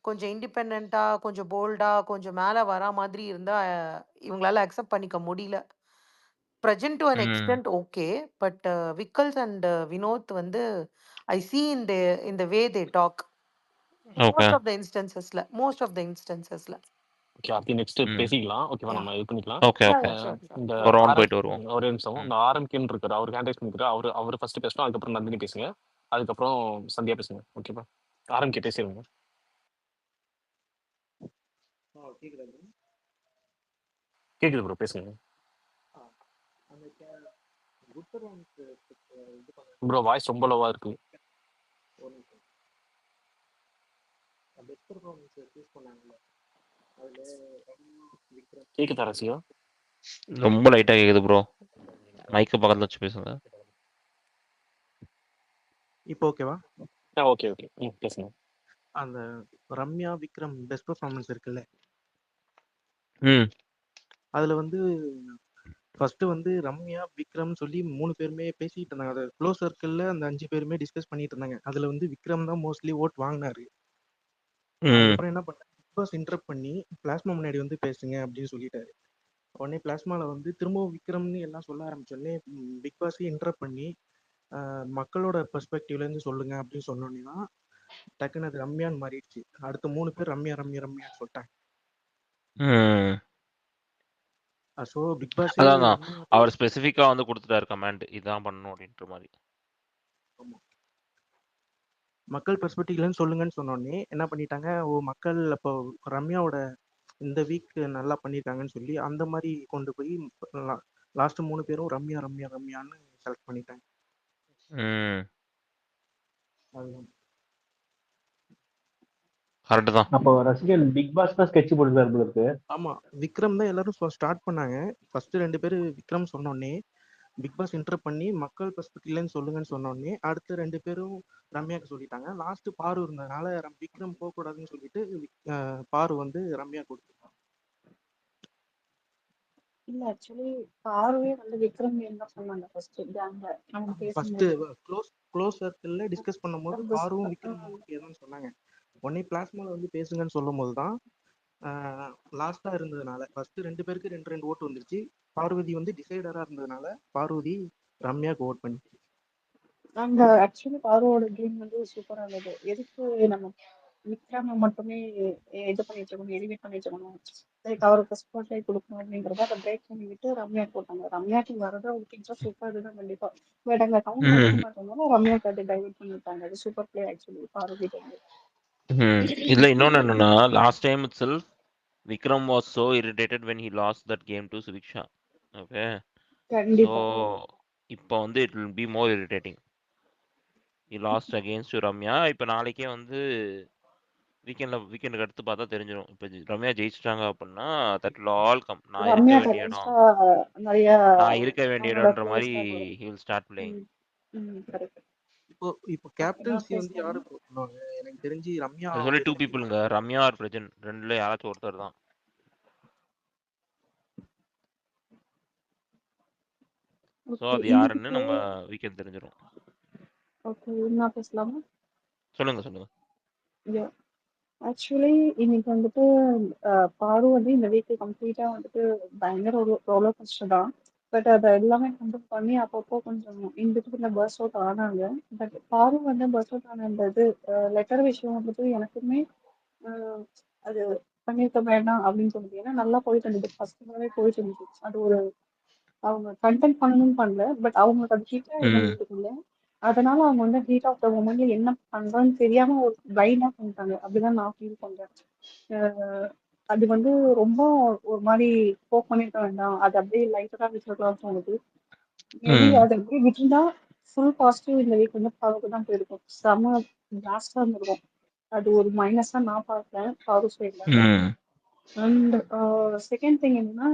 கொஞ்சம் இண்டிபெண்டா கொஞ்சம் போல்டா கொஞ்சம் மேலே வரா மாதிரி இருந்தா இவங்களால அக்செப்ட் பண்ணிக்க முடியல. Prajan to an hmm extent okay, but Vikkals and Vinoth வந்து ஐ சி இந்த way they talk okay. Most of the இன்ஸ்டன்சஸ்ல. ஓகே, அது நெக்ஸ்ட் ம் பேசிக்கலாம். ஓகேவா, யா நம்ம இது பண்ணிக்கலாம். Okay yeah okay. Yeah sure sure. இந்த ஒரு ரவுண்ட் ஆரம் போயிட்டு வருவோம். ஒரே நிமிஷம். ம் இந்த ஆரம்பிக்கன்னு இருக்காரு, அவருக்கு ஹேண்ட் ரைஸ் பண்ணிருக்காரு. அவர் ஃபர்ஸ்ட் பேசணும், அதுக்கப்புறம் நந்தினி பேசுங்க, அதுக்கப்புறம் சந்தியா பேசுங்க. ஓகேப்பா, ஆரம்பிக்க பேசிடுங்க. கேக்குது ப்ரோ, பேசுங்க ப்ரோ. வாய்ஸ் ரொம்ப லோவா இருக்கு. கேக்குதா ரசிகா? ரொம்ப லைட்டாக கேட்குது ப்ரோ. மைக்கு பக்கத்தில் வச்சு பேசுங்க. இப்போ ஓகேவா? ஓகே பேசுங்க. அந்த ரம்யா விக்ரம் பெஸ்ட் பெர்ஃபார்மன்ஸ் இருக்குல்ல, ம் அதுல வந்து ஃபர்ஸ்ட் வந்து ரம்யா விக்ரம் சொல்லி 3 பேருமே பேசிட்டு இருந்தாங்க. அது க்ளோஸ் சர்க்கிள்ல அந்த 5 பேருமே டிஸ்கஸ் பண்ணிட்டு இருந்தாங்க. அதுல வந்து விக்ரம் தான் மோஸ்ட்லி ஓட் வாங்கினாரு. ம் அதுக்கப்புறம் என்ன பண்ணாரு, பிக் பாஸ் இன்டரப்ட் பண்ணி பிளாஸ்மா முன்னாடி வந்து பேசுங்க அப்படின்னு சொல்லிட்டாரு. உடனே பிளாஸ்மால வந்து திரும்பவும் விக்ரம்னு எல்லாம் சொல்ல ஆரம்பிச்சோடனே பிக் பாஸ் இன்டரப்ட் பண்ணி மக்களோட பெர்ஸ்பெக்டிவ்ல இருந்து சொல்லுங்க அப்படின்னு சொன்னோன்னே தான் டக்குன்னு அது ரம்யான்னு மாறிடுச்சு. அடுத்த 3 பேர் ரம்யா ரம்யா ரம்யான்னு சொல்லிட்டாங்க. ம் ஸோ பிக் பாஸே அதான் தான் ரம்யா அவர் ஸ்பெசிஃபிக்காக வந்து கொடுத்துட்டாரு கமாண்ட், இதான் பண்ணணும் அப்படின்ற மாதிரி. மக்கள் பெர்ஸ்பெக்டிவ்லன்னு சொல்லுங்கன்னு சொன்னோடனே என்ன பண்ணிட்டாங்க, மக்கள் அப்போ ரம்யாவோட இந்த வீக் நல்லா பண்ணியிருக்காங்கன்னு சொல்லி அந்த மாதிரி கொண்டு போய் லாஸ்ட் 3 பேரும் ரம்யா ரம்யா ரம்யான்னு செலக்ட் பண்ணிட்டாங்க. ம் அதுதான். கரெக்டு தான். அப்போ ரசிகன் பிக் பாஸ் தான் ஸ்கெட்ச் போட்டுருக்காரு போல இருக்கு. ஆமா, விக்ரம் தான் எல்லாரும் ஸ்டார்ட் பண்ணாங்க. ஃபர்ஸ்ட் 2 பேர் விக்ரம் சொன்னோடனே பிக் பாஸ் இன்டர் பண்ணி மக்கள் பெர்ஸ்பெக்டிவ்லன்னு சொல்லுங்கன்னு சொன்னோடனே அடுத்த 2 பேரும் ரம்யாக்கு சொல்லிட்டாங்க. லாஸ்ட் பாரு இருந்ததுனால விக்ரம் போக கூடாதுன்னு சொல்லிட்டு பாரு வந்து ரம்யா கொடுத்துருக்காங்க. இல்ல ஆக்சுவலி பார்வே வந்து விக்ரம் என்ன சொன்னாங்க ஃபர்ஸ்ட் கேங்ல அவங்க ஃபர்ஸ்ட் பேசும்போது க்ளோஸ் சர்க்கிள்ல டிஸ்கஸ் பண்ணும்போது பாருவும் விக்ரமும் ஓகே தான் சொன்னாங்க. உடனே பிளாஸ்மால வந்து பேசுங்கன்னு சொல்லும் போது தான் லாஸ்டா இருந்ததுனால ஃபர்ஸ்ட் 2 பேருக்கு 2 ஓட்டு வந்துருச்சு. பார்வதி வந்து டிசைடரா இருந்ததுனால பார்வதி ரம்யாக்கு ஓட் பண்ணிச்சு. அங்க ஆக்சுவலி பாருவோட கேம் வந்து சூப்பரா இருந்தது. எதுக்கு நம்ம விக்ரம மட்டுமே இது பண்ணிட்டு இருக்கணும், எலிவேட் பண்ணிட்டு இருக்கணும், லைக் அவருக்கு ஸ்பாட்லைட் கொடுக்கணும் அப்படின்றத அதை பிரேக் பண்ணிவிட்டு ரம்யா போட்டாங்க. ரம்யாக்கு வரத அவருக்கு இன்ட்ரெஸ்ட் சூப்பர் இதுதான் கண்டிப்பா. பட் அங்க கவுண்ட் அதிகமா இருந்ததுனால ரம்யாக்கு அதை டைவர்ட் பண்ணிவிட்டாங்க. அது சூப்பர் பிளே ஆக்சுவலி பாரு கிட்ட இருந்து. இதுல இன்னொன்னு என்னன்னா, last time itself Vikram was so irritated when he lost that game to Suviksha. Okay. So கண்டிப்பா இப்போ வந்து it will be more irritating. He lost against Ramya. இப்போ நாளைக்கே வந்து வீக்கெண்டுக்கு அடுத்து பார்த்தா தெரிஞ்சிடும். இப்போ ரம்யா ஜெயிச்சிட்டாங்க அப்படின்னா that will all come. நான் இருக்க ரம்யா வேண்டிய இடம், அகேன்ஸ்டா நிறைய நான் இருக்க வேண்டிய அவங்களோட இடம்ன்ற மாதிரி பிளேஸ்லாம் வரும். he will start playing. Correct. இப்போ கேப்டன்சி வந்து யாரு பண்ணுவாங்க? எனக்கு தெரிஞ்சு ரம்யா அது சொல்லி 2 பீப்புளுங்க, ரம்யா ஆர் பிரஜன், ரெண்டுல யாராச்சும் ஒருத்தர் தான். ஸோ அது யாருன்னு நம்ம வீக்கெண்ட் தெரிஞ்சிடும். ஓகே, நான் பேசலாமா? சொல்லுங்க. ஆக்சுவலி இன்னைக்கு வந்துட்டு பாரு வந்து இந்த வீக் கம்ப்ளீட்டா வந்துட்டு பயங்கர ஒரு ரோலர் கோஸ்டர் தான். பட் அதை எல்லாமே கண்ட்ரோல் பண்ணி அப்பப்போ கொஞ்சம் இன்பிட்வீன்ல பர்ஸ் அவுட் ஆனாங்க. பட் பாரு வந்து பர்ஸ் அவுட் ஆனது லெட்டர் விஷயம் வந்துட்டு எனக்குமே ஆஹ் அது பண்ணிருக்க வேண்டாம் அப்படின்னு சொல்லுது. ஏன்னா நல்லா போயிட்டு இருந்தது, ஃபர்ஸ்ட் போயிட்டு இருந்துச்சு. அது ஒரு அவங்க கண்டென்ட் பண்ணணும்னு பண்ணல, பட் அவங்களுக்கு அது ஹிட் ஆயிருந்ததுக்குள்ள அதனால அவங்க வந்து ஹீட் ஆஃப் த மூமெண்ட்ல என்ன பண்றான்னு தெரியாம ஒரு பிளைண்டா பண்ணிட்டாங்க. அப்படிதான் நான் ஃபீல் பண்றேன். அஹ் அது வந்து ரொம்ப ஒரு மாதிரி போக் பண்ணிருக்க வேண்டாம், அது அப்படியே லைட்டா விட்டுருக்கலாம் தோணுது. மேபி அதை அப்படியே விட்டுருந்தா ஃபுல் பாசிட்டிவ் இந்த வீக் வந்து பாருக்கு தான் போயிருக்கும். செம பிளாஸ்டா இருந்திருக்கும். அது ஒரு மைனஸா நான் பார்க்கிறேன் பாரு சைட்ல. அண்ட் செகண்ட் திங் என்னன்னா,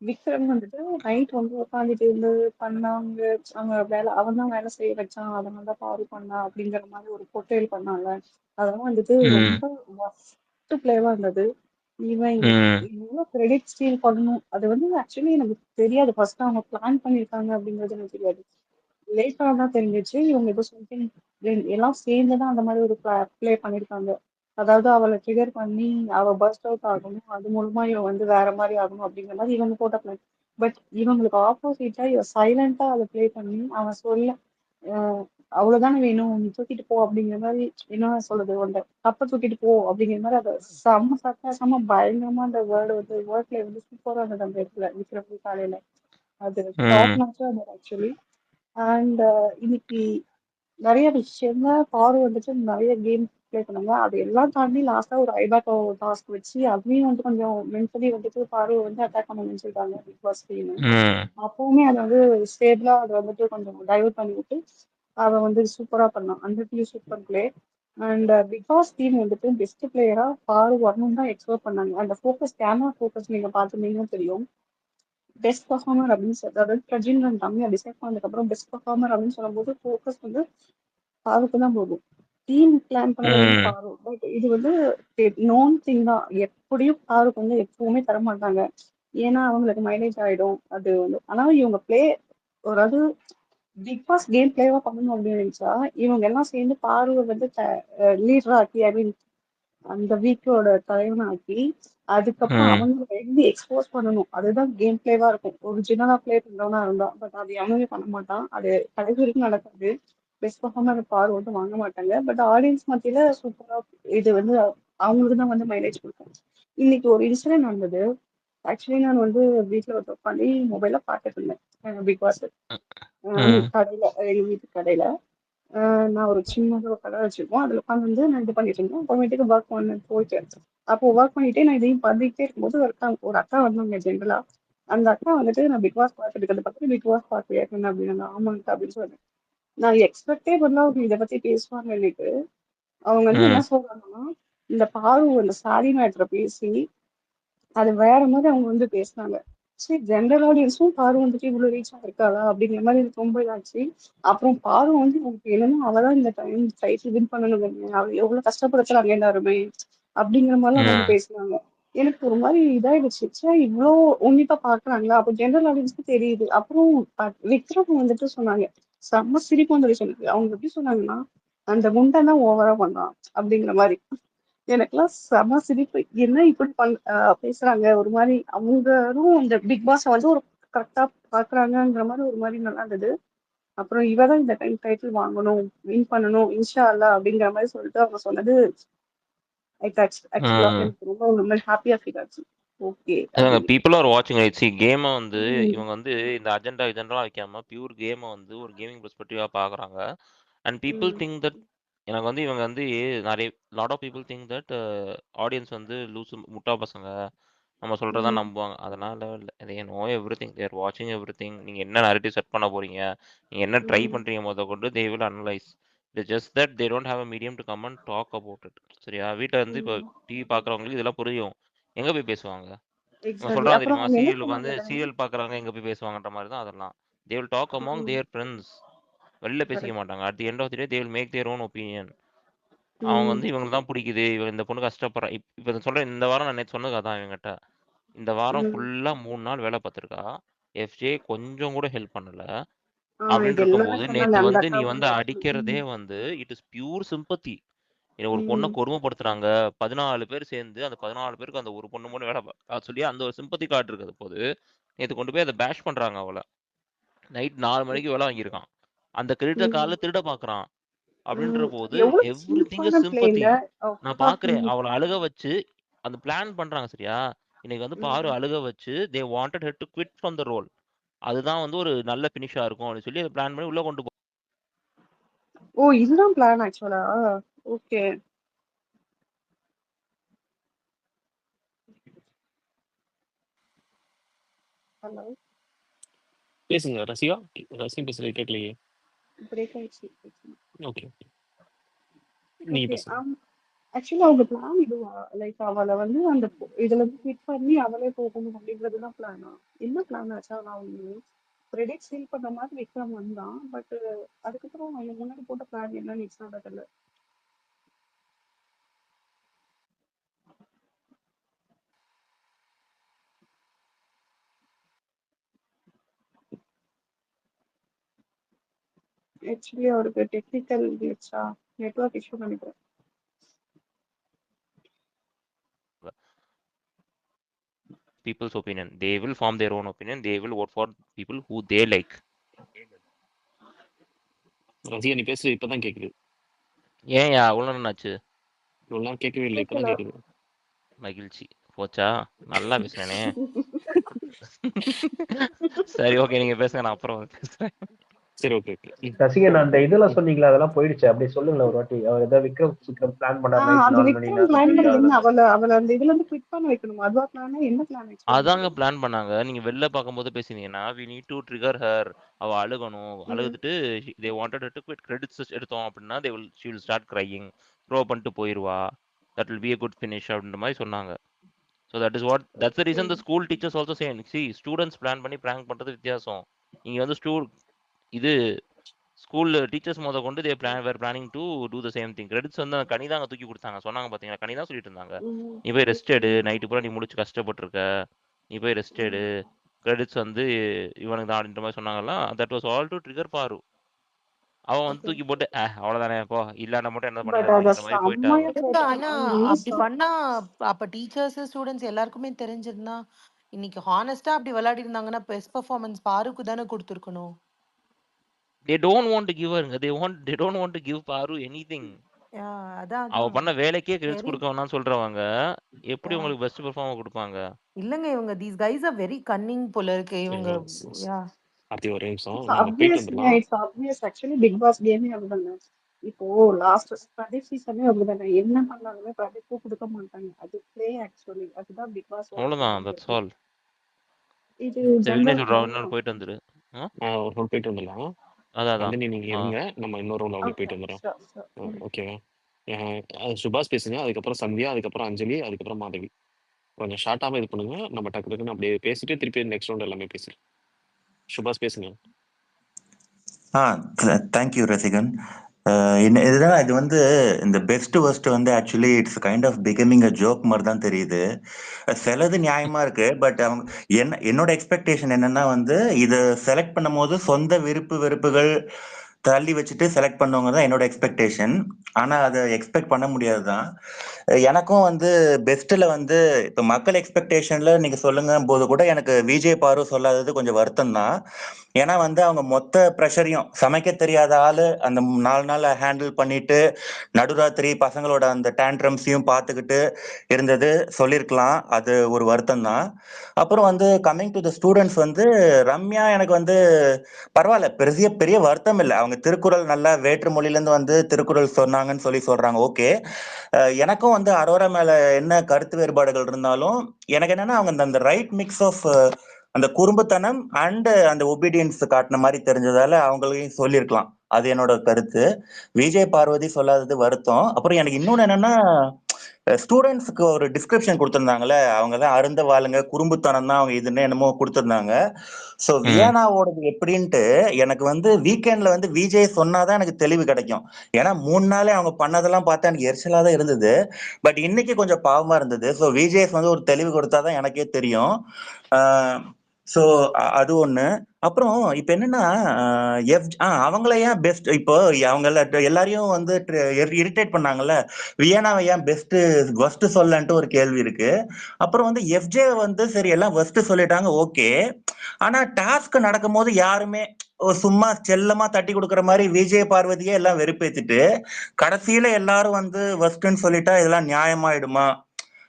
விக்ரம் வந்துட்டு நைட் வந்து உட்காந்துட்டு இருந்து பண்ணாங்க. அவங்க அவன் தான் வேலை செய்ய வச்சான், அதனால தான் பாரு பண்ணா அப்படிங்கிற மாதிரி ஒரு பொட்டேல் பண்ணாங்க. அதெல்லாம் வந்துட்டு ரொம்ப ஒர்ஸ்ட் பிளேவா இருந்தது. இவன் எவ்வளவு கிரெடிட் ஸ்டீல் பண்ணணும் அது வந்து ஆக்சுவலி எனக்கு தெரியாது. ஃபர்ஸ்ட் அவங்க பிளான் பண்ணிருக்காங்க அப்படிங்கிறது எனக்கு தெரியாது. லேட்டா தான் தெரிஞ்சிச்சு இவங்க ஏதோ சம்திங் எல்லாம் சேர்ந்துதான் அந்த மாதிரி ஒரு பிளே பண்ணிருக்காங்க. அதாவது அவளை ட்ரிகர் பண்ணி அவ பர்ஸ்ட் அவுட் ஆகணும், அது மூலமா இவன் வந்து வேற மாதிரி ஆகணும் அப்படிங்கிற மாதிரி இவங்க போட்ட பிளான். பட் இவங்களுக்கு ஆப்போசிட்டா இவ சைலண்டா அதை ப்ளே பண்ணி அவன் சொல்ல அவ்வளவுதானே வேணும், நீ தூக்கிட்டு போ அப்படிங்கிற மாதிரி. என்ன சொல்றது, அந்த கப்பை தூக்கிட்டு போ அப்படிங்கிற மாதிரி அதை செம்ம சட்டாசமா பயங்கரமா அந்த வேர்ட்ல வந்து சூப்பரா இருந்தது அந்த இடத்துல விக்ரம் காலையில. அது டாப் நாச்சா இருந்தது ஆக்சுவலி. அண்ட் இன்னைக்கு நிறைய விஷயங்க பாரு வந்துட்டு நிறைய கேம் ப்ளே பண்ணாங்க. அது எல்லாம் தாண்டி லாஸ்டா ஒரு ஐபேக் டாஸ்க் வச்சு அதையும் வந்து கொஞ்சம் மென்டலி வந்துட்டு பாரு வந்து அட்டாக் பண்ண நினைச்சிருக்காங்க பிக் பாஸ் டீம். அப்பவுமே அதை வந்து ஸ்டேபிளா அதை வந்துட்டு கொஞ்சம் டைவர்ட் பண்ணி விட்டு அவன் வந்து சூப்பரா பண்ணான். அந்த super play. And Bigg Boss team வந்துட்டு பெஸ்ட் பிளேயரா பாரு வரணும் தான் எக்ஸ்பெக்ட் பண்ணாங்க. அந்த ஃபோக்கஸ் கேமரா ஃபோக்கஸ் நீங்க பார்த்துருந்தீங்கன்னா தெரியும். பெஸ்ட் பர்ஃபார்மர் அப்படின்னு சொல்லி, அதாவது பிரஜின் ரம்யா டிசைட் பண்ணதுக்கு அப்புறம் பெஸ்ட் பர்ஃபார்மர் அப்படின்னு சொல்லும்போது ஃபோக்கஸ் வந்து பாருக்கு தான் போகும். டீம் பிளான் பண்ணது வந்து பாரு. பட் இது வந்து நோன் திங் தான். எப்படியும் பாருக்கு வந்து எப்பவுமே தர மாட்டாங்க. ஏன்னா அவங்களுக்கு மைலேஜ் ஆயிடும் அது வந்து. ஆனா இவங்க பிளே அதாவது பிக் பாஸ் கேம் பிளேவா பண்ணணும் அப்படின்னு நினைச்சா இவங்க எல்லாம் சேர்ந்து பாருவை வந்து லீடரா ஆக்கி, ஐ மீன் அந்த வீக்கோட தலைவனாக்கி அதுக்கப்புறம் அவங்க எப்படி எக்ஸ்போஸ் பண்ணணும் அதுதான் கேம் பிளேவா இருக்கும். ஒரிஜினலா பிளே பண்றவனா இருந்தா. பட் அது எவனுமே பண்ண மாட்டான். அது கடைசி வரைக்கும் நடக்காது. பெஸ்ட் பர்ஃபார்மர் பாரு வந்து வாங்க மாட்டாங்க. பட் ஆடியன்ஸ் மத்தியில சூப்பரா இது வந்து அவங்களுக்கு தான் வந்து மைலேஜ் கொடுக்கும். இன்னைக்கு ஒரு இன்சிடென்ட் நடந்தது. ஆக்சுவலி நான் வந்து வீட்டுல உட்காந்து மொபைல பார்த்துட்டு இருந்தேன் பிக் பாஸ் கடையில, எங்க வீட்டு கடையில. நான் ஒரு சின்னதாக ஒரு கடை வச்சிருக்கோம். அதில் உட்காந்து வந்து நான் இது பண்ணிட்டு இருந்தேன். அப்புறமேட்டுக்கு ஒர்க் பண்ண போயிட்டு அப்போ ஒர்க் பண்ணிட்டே நான் இதையும் பண்ணிக்கிட்டே இருக்கும்போது ஒரு அக்கா வந்தாங்க ஜென்ரலா. அந்த அக்கா வந்துட்டு நான் பிக் பாஸ் பார்த்துட்டு இருக்கிறத பத்தி பிக் பாஸ் பார்த்து ஏற்கனவே அப்படின்னு ஆமாங்க அப்படின்னு சொன்னேன். நான் எக்ஸ்பெக்டே பண்ணல அவங்க இதை பத்தி பேசுவாங்க எனக்கு. அவங்க வந்து என்ன சொல்றாங்கன்னா, இந்த பாரு அந்த சாரி மேட்ரை பேசி அது வேற மாதிரி அவங்க வந்து பேசினாங்க. சரி, ஜென்ரல் ஆடியன்ஸும் பாரு வந்துட்டு இவ்வளவு ரீச்சா இருக்காளா அப்படிங்கிற மாதிரி எனக்கு ரொம்ப இதாச்சு. அப்புறம் பாரு வந்து எனக்கு என்னன்னா அவதான் இந்த டைம் டைட்டில் வின் பண்ணணும், அவ எவ்வளவு கஷ்டப்படுத்துறாங்க எல்லாருமே அப்படிங்கிற மாதிரிலாம் வந்து பேசுனாங்க. எனக்கு ஒரு மாதிரி இதாயிடுச்சு. சரி, இவ்வளோ உன்னிப்பா பாக்குறாங்களா, அப்போ ஜென்ரல் ஆடியன்ஸ்க்கு தெரியுது. அப்புறம் விக்ரம் வந்துட்டு சொன்னாங்க, செம்ம சிரிப்பு வந்துட்டு சொன்னாங்க. அவங்க எப்படி சொன்னாங்கன்னா, அந்த குண்டன் தான் ஓவரா பண்ணான் அப்படிங்கிற மாதிரி. எனக்குலாம் செம சிரிப்பு. என்ன இப்படி பேசுறாங்க ஒரு மாதிரி. அவங்களும் இந்த பிக் பாஸ் வந்து ஒரு கரெக்டா பாக்குறாங்கன்ற மாதிரி ஒரு மாதிரி நல்லா இருந்தது. அப்புறம் இவ தான் இந்த டைம் டைட்டில் வாங்கணும், வின் பண்ணணும், இன்ஷா அல்லா அப்படிங்கிற மாதிரி சொல்லிட்டு அவங்க சொன்னது ஆக்சுவலா ம். எனக்கு ரொம்ப ஹாப்பியா ஃபீல் ஆச்சு. ஓகே அதாங்க அப்படின்னு. பீப்புள் ஆர் வாட்சிங் ரைட். சி கேமை வந்து ம், இவங்க வந்து இந்த அஜெண்டா வைக்காம பியூர் கேமை வந்து ஒரு கேமிங் பெர்ஸ்பெக்டிவாக பார்க்குறாங்க. And people hmm, think that எனக்கு வந்து இவங்க வந்து நிறைய lot of people think that audience வந்து லூசு முட்டா பசங்க நம்ம சொல்கிறதா ம், நம்புவாங்க. அதனால இல்லை, they know everything, they are watching everything. நீங்கள் என்ன narrative செட் பண்ண போகிறீங்க, நீங்கள் என்ன ட்ரை ம், பண்ணுறீங்க கொண்டு they will analyze. It's just that they don't have a medium to come and talk about it. சரியா? வீட்டில் வந்து இப்போ ம். டிவி பார்க்குறவங்களுக்கு இதெல்லாம் புரியும். எங்கே போய் பேசுவாங்க? இவன் எக்ஸாக்ட்லி. சொல்றான் அப்புறம் தெரியுமா? அவங்க என்ன சீரியல் உட்காந்து சொன்னாங்க? சீரியல் பார்க்குறவங்க எங்கே போய் பேசுவாங்கன்ற மாதிரி தான் அதெல்லாம். They will talk among ம், their friends. வெளில பேசிக்க கரெக்ட். மாட்டாங்க. At the end of the day they will make their own opinion. அவங்க ம், வந்து இவங்களுக்கு தான் பிடிக்குது, இவன் இந்த பொண்ணு கஷ்டப்படுறா. இப்போ சொல்றேன், இந்த வாரம் நான் நேற்று சொன்னது அதான் இவங்ககிட்ட. இந்த வாரம் ம். ஃபுல்லா 3 நாள் வேலை பார்த்துருக்கா. எஃப்ஜே கொஞ்சம் கூட ஹெல்ப் பண்ணல. இது அப்படின்னு எல்லாமே இருக்கும்போது சொன்னாங்க நேத்து அந்த வந்து அக்கா நீ வந்து வந்து. அடிக்கிறதே ம், வந்து இட் இஸ் பியூர் சிம்பத்தி. ஒரு பொண்ணை ம். கொடுமைப்படுத்துறாங்க, 14 பேர் சேர்ந்து அந்த 14 பேருக்கு அந்த ஒரு பொண்ணு மட்டும் வேலை சொல்லி அந்த ஒரு சிம்பத்தி கார்டு இருக்குது போது நேற்று கொண்டு போய் அதை பேஷ் பண்றாங்க. அவளை நைட் 4 மணிக்கு வேலை வாங்கியிருக்கான். அந்த கிரெடிட்ட ம், காலைல திருட பாக்குறான். அப்படின்ற ம். போது எவ்வளவு எவ்ரி திங் சீப்பான இஸ் சிம்பத்தி. பிளேல. நான் அப்பா. பாக்குறேன் ம், அவளை அழுக வச்சு அந்த பிளான் பண்றாங்க. சரியா? இன்னைக்கு வந்து பாரு ம். அழுக வச்சு they wanted her to quit from the role. அதுதான் வந்து ஒரு நல்ல பினிஷா இருக்கும் அப்படின்னு சொல்லி அதை பிளான் பண்ணி உள்ள கொண்டு ஓ, இதுதான் பிளான் ஆக்சுவலா. ஓகே. ஹலோ, பேசுங்க ரசிகா. ரசிகா பேசுறது கேட்கலையே. பிரேக் ஆயிடுச்சு. ஓகே நீங்க ஓகே. பேசுங்க. ஆக்சுவலா அவங்க பிளான் இதுவா? லைக் அவளை வந்து அந்த இதுல இருந்து குவிட் பண்ணி அவளே போகணும் அப்படின்றதுதான் பிளானா? என்ன பிளான் ஆச்சா? நான் வந்து கிரெடிட் சீல் பண்ண மாதிரி விக்ரம் வந்தான். பட் அதுக்கப்புறம் அவங்க முன்னாடி போட்ட பிளான் என்னன்னு இட்ஸ் நாட் தெரியல. ஆக்சுவலி அவருக்கு டெக்னிக்கல் கிளிச்சா, நெட்வொர்க் இஷ்யூ நினைக்கிறேன். people's opinion. They will form their own opinion. They will vote for people who they like. Rasika நீ பேசுறது இப்பதான் கேக்குது. ஏன்யா அவ்வளோ என்னாச்சு? இவ்வளவு நேரம் கேட்கவே இல்லை, இப்பதான் கேட்கல. கேக்குது. மகிழ்ச்சி. போச்சா? நல்லா பேசுனேனே. சரி ஓகே, நீங்க பேசுங்க, நான் அப்புறம் பேசுறேன். சரி ஓகே ஓகே. ரசிகன் அந்த இதெல்லாம் சொன்னீங்களா, அதெல்லாம் போயிடுச்சு. அப்படியே சொல்லுங்களேன் ஒரு வாட்டி. அவர் ஏதாவது விக்ரம் பிளான் பண்ணார் நைட் அது 4 மணி விக்ரம் 4 பிளான் மணி பண்ணி என்ன? 6 அவளை அந்த இதுல இருந்து குவிட் பண்ண வைக்கணும். அதுவா பிளான்? என்ன பிளான் அதாங்க ஆக்சுவலா? பிளான் பண்ணாங்க. நீங்க வெளில பார்க்கும்போது பேசினீங்கன்னா we need to trigger her. அவ அழுகணும். அழுதுட்டு they wanted her to quit. Credits எடுத்தோம் அப்படின்னா she will start crying. Throw பண்ணிட்டு போயிருவா. That will be a good finish அப்படின்ற மாதிரி சொன்னாங்க. So that's the reason the school teachers also saying, see students plan பண்ணி prank பண்றது வித்தியாசம். இங்க வந்து இது ஸ்கூல் டீச்சர்ஸ் கொண்டு were planning to do the same thing. Credits வந்து கனி தான் தூக்கி கொடுத்தாங்க. சொன்னாங்க பாத்தீங்களா? கனி தான் சொல்லிட்டு இருந்தாங்க, நீ போய் ரெஸ்ட் எடு, நைட்டு பூரா நீ முடிச்சு கஷ்டப்பட்டிருக்க, நீ போய் ரெஸ்ட் எடு, கிரெடிட்ஸ் வந்து இவனுக்கு தான் அப்படின்ற மாதிரி சொன்னாங்கல்ல. That was all to trigger பாரு. அவன் வந்து தூக்கி போட்டு அவ்வளவுதானே போ, இல்லன்னா மட்டும் என்ன பட் அத பண்ணிடாதீங்கிற மாதிரி போயிட்டா அவ. செம்மையா ஆனா அப்படி பண்ணா அப்ப டீச்சர்ஸ் ஸ்டூடெண்ட்ஸ் எல்லாருக்குமே தெரிஞ்சிருந்தா இன்னைக்கு ஹானஸ்டா அப்படி விளையாடி இருந்தாங்கன்னா பெஸ்ட் பெர்ஃபார்மன்ஸ் பாருக்கு தானே கொடுத்துருக்கணும். They don't want to give her. They don't want to give பாரு anything. அதான் அவ பண்ண வேலைக்கே சரி. கிரெடிட்ஸ் கொடுக்க வேணாம்னு சொல்றவங்க எப்படி உங்களுக்கு பெஸ்ட் பெர்ஃபார்மர் கொடுப்பாங்க? இல்லங்க, இவங்க these guys are very Canning போல இருக்கு இவங்க. அது ஒரு நிமிஷம் It's நம்ம போயிட்டு obvious, வந்துடலாம். it's obvious. Actually, Big Boss game அப்படிதானே. இப்போ லாஸ்ட் பிரதீப் சீசனே அப்படிதானே. என்ன பண்ணாலுமே பிரதீப்க்கு கொடுக்க மாட்டாங்க. அது பிளே ஆக்சுவலி. அதுதான் பிக் பாஸ் அவ்வளவுதான், தட்ஸ் ஆல். இது விக்னேஷ் ஜெனரல் சொல்றா, இன்னொரு போயிட்டு வந்துரு. ஒரு ரவுண்ட் போயிட்டு வந்துடலாம். அதான் நீங்க இருங்க, நம்ம இன்னொரு ரவுண்ட் அப்படியே போயிட்டு வந்துடுறோம். ஓகேவா? சுபாஷ் பேசுங்க, அதுக்கப்புறம் சந்தியா, அதுக்கப்புறம் அஞ்சலி, அதுக்கப்புறம் மாதவி. கொஞ்சம் ஷார்ட்டாக இது பண்ணுங்க. நம்ம டக்கு டக்குன்னு அப்படியே பேசிட்டு திருப்பி நெக்ஸ்ட் ரவுண்ட் எல்லாமே பேசுறோம். சுபாஷ் பேசுங்க. தேங்க்யூ ரசிகன். இதுதான் இது வந்து இந்த பெஸ்ட் வர்ஸ்ட் வந்து actually it's kind of becoming a joke மாதிரி தான் தெரியுது. சிலது நியாயமா இருக்கு, பட் அவங்க என்னோட எக்ஸ்பெக்டேஷன் என்னன்னா வந்து இதை செலக்ட் பண்ணும் போது சொந்த விருப்புகள் தள்ளி வச்சுட்டு செலக்ட் பண்ணவங்க தான் என்னோட எக்ஸ்பெக்டேஷன். ஆனா அதை எக்ஸ்பெக்ட் பண்ண முடியாது தான். எனக்கும் வந்து பெஸ்ட்ல வந்து இப்ப மக்கள் எக்ஸ்பெக்டேஷன்ல நீங்க சொல்லுங்க போது கூட எனக்கு விஜய் பாரு சொல்லாதது கொஞ்சம் வருத்தம் தான். ஏன்னா வந்து அவங்க மொத்த ப்ரெஷரையும் சமைக்க தெரியாத ஆளு அந்த 4 நாள் ஹேண்டில் பண்ணிட்டு நடுராத்திரி பசங்களோட அந்த டேண்ட்ரம்ஸையும் பார்த்துக்கிட்டு இருந்தது சொல்லியிருக்கலாம். அது ஒரு வருத்தம் தான். அப்புறம் வந்து கம்மிங் டு த ஸ்டூடெண்ட்ஸ் வந்து ரம்யா எனக்கு வந்து பரவாயில்ல, பெரிய பெரிய வருத்தம் இல்லை. அவங்க திருக்குறள் நல்லா வேற்று மொழியிலேருந்து வந்து திருக்குறள் சொன்னாங்கன்னு சொல்றாங்க, ஓகே. எனக்கும் வந்து அரோரா மேல என்ன கருத்து வேறுபாடுகள் இருந்தாலும் எனக்கு என்னன்னா அவங்க அந்த ரைட் மிக்ஸ் ஆஃப் அந்த குறும்புத்தனம் அண்ட் அந்த ஒபீடியன்ஸ் காட்டின மாதிரி தெரிஞ்சதால அவங்களையும் சொல்லியிருக்கலாம். அது என்னோட கருத்து. விஜய் பார்வதி சொல்லாதது வருத்தம். அப்புறம் எனக்கு இன்னொன்னு என்னன்னா ஸ்டூடெண்ட்ஸ்க்கு ஒரு டிஸ்கிரிப்ஷன் கொடுத்திருந்தாங்கல்ல, அவங்க தான் அருந்த வாளுங்க, குறும்புத்தனம் தான் அவங்க இதுன்னு என்னமோ கொடுத்திருந்தாங்க. ஸோ வியானாவோடது எப்படின்ட்டு எனக்கு வந்து வீக்கெண்ட்ல வந்து விஜய் சொன்னாதான் எனக்கு தெளிவு கிடைக்கும். ஏன்னா 3 நாளே அவங்க பண்ணதெல்லாம் பார்த்தா எனக்கு எரிச்சலா தான் இருந்தது. பட் இன்னைக்கு கொஞ்சம் பாவமா இருந்தது. ஸோ விஜய் வந்து ஒரு தெளிவு கொடுத்தாதான் எனக்கே தெரியும். ஸோ அது ஒண்ணு. அப்புறம் இப்ப என்னன்னா அவங்கள ஏன் பெஸ்ட் இப்போ அவங்க எல்லாரையும் வந்து இரிட்டேட் பண்ணாங்கல்ல, வியனாவை ஏன் பெஸ்ட் ஒஸ்ட் சொல்லன்ட்டு ஒரு கேள்வி இருக்கு. அப்புறம் வந்து எஃப்ஜே வந்து சரி எல்லாம் ஒஸ்ட் சொல்லிட்டாங்க, ஓகே. ஆனா டாஸ்க் நடக்கும் போது யாருமே சும்மா செல்லமா தட்டி கொடுக்குற மாதிரி விஜய் பார்வதியே எல்லாம் வெறுப்பேத்திட்டு கடைசியில எல்லாரும் வந்து ஒஸ்ட்ன்னு சொல்லிட்டா இதெல்லாம் நியாயமாயிடுமா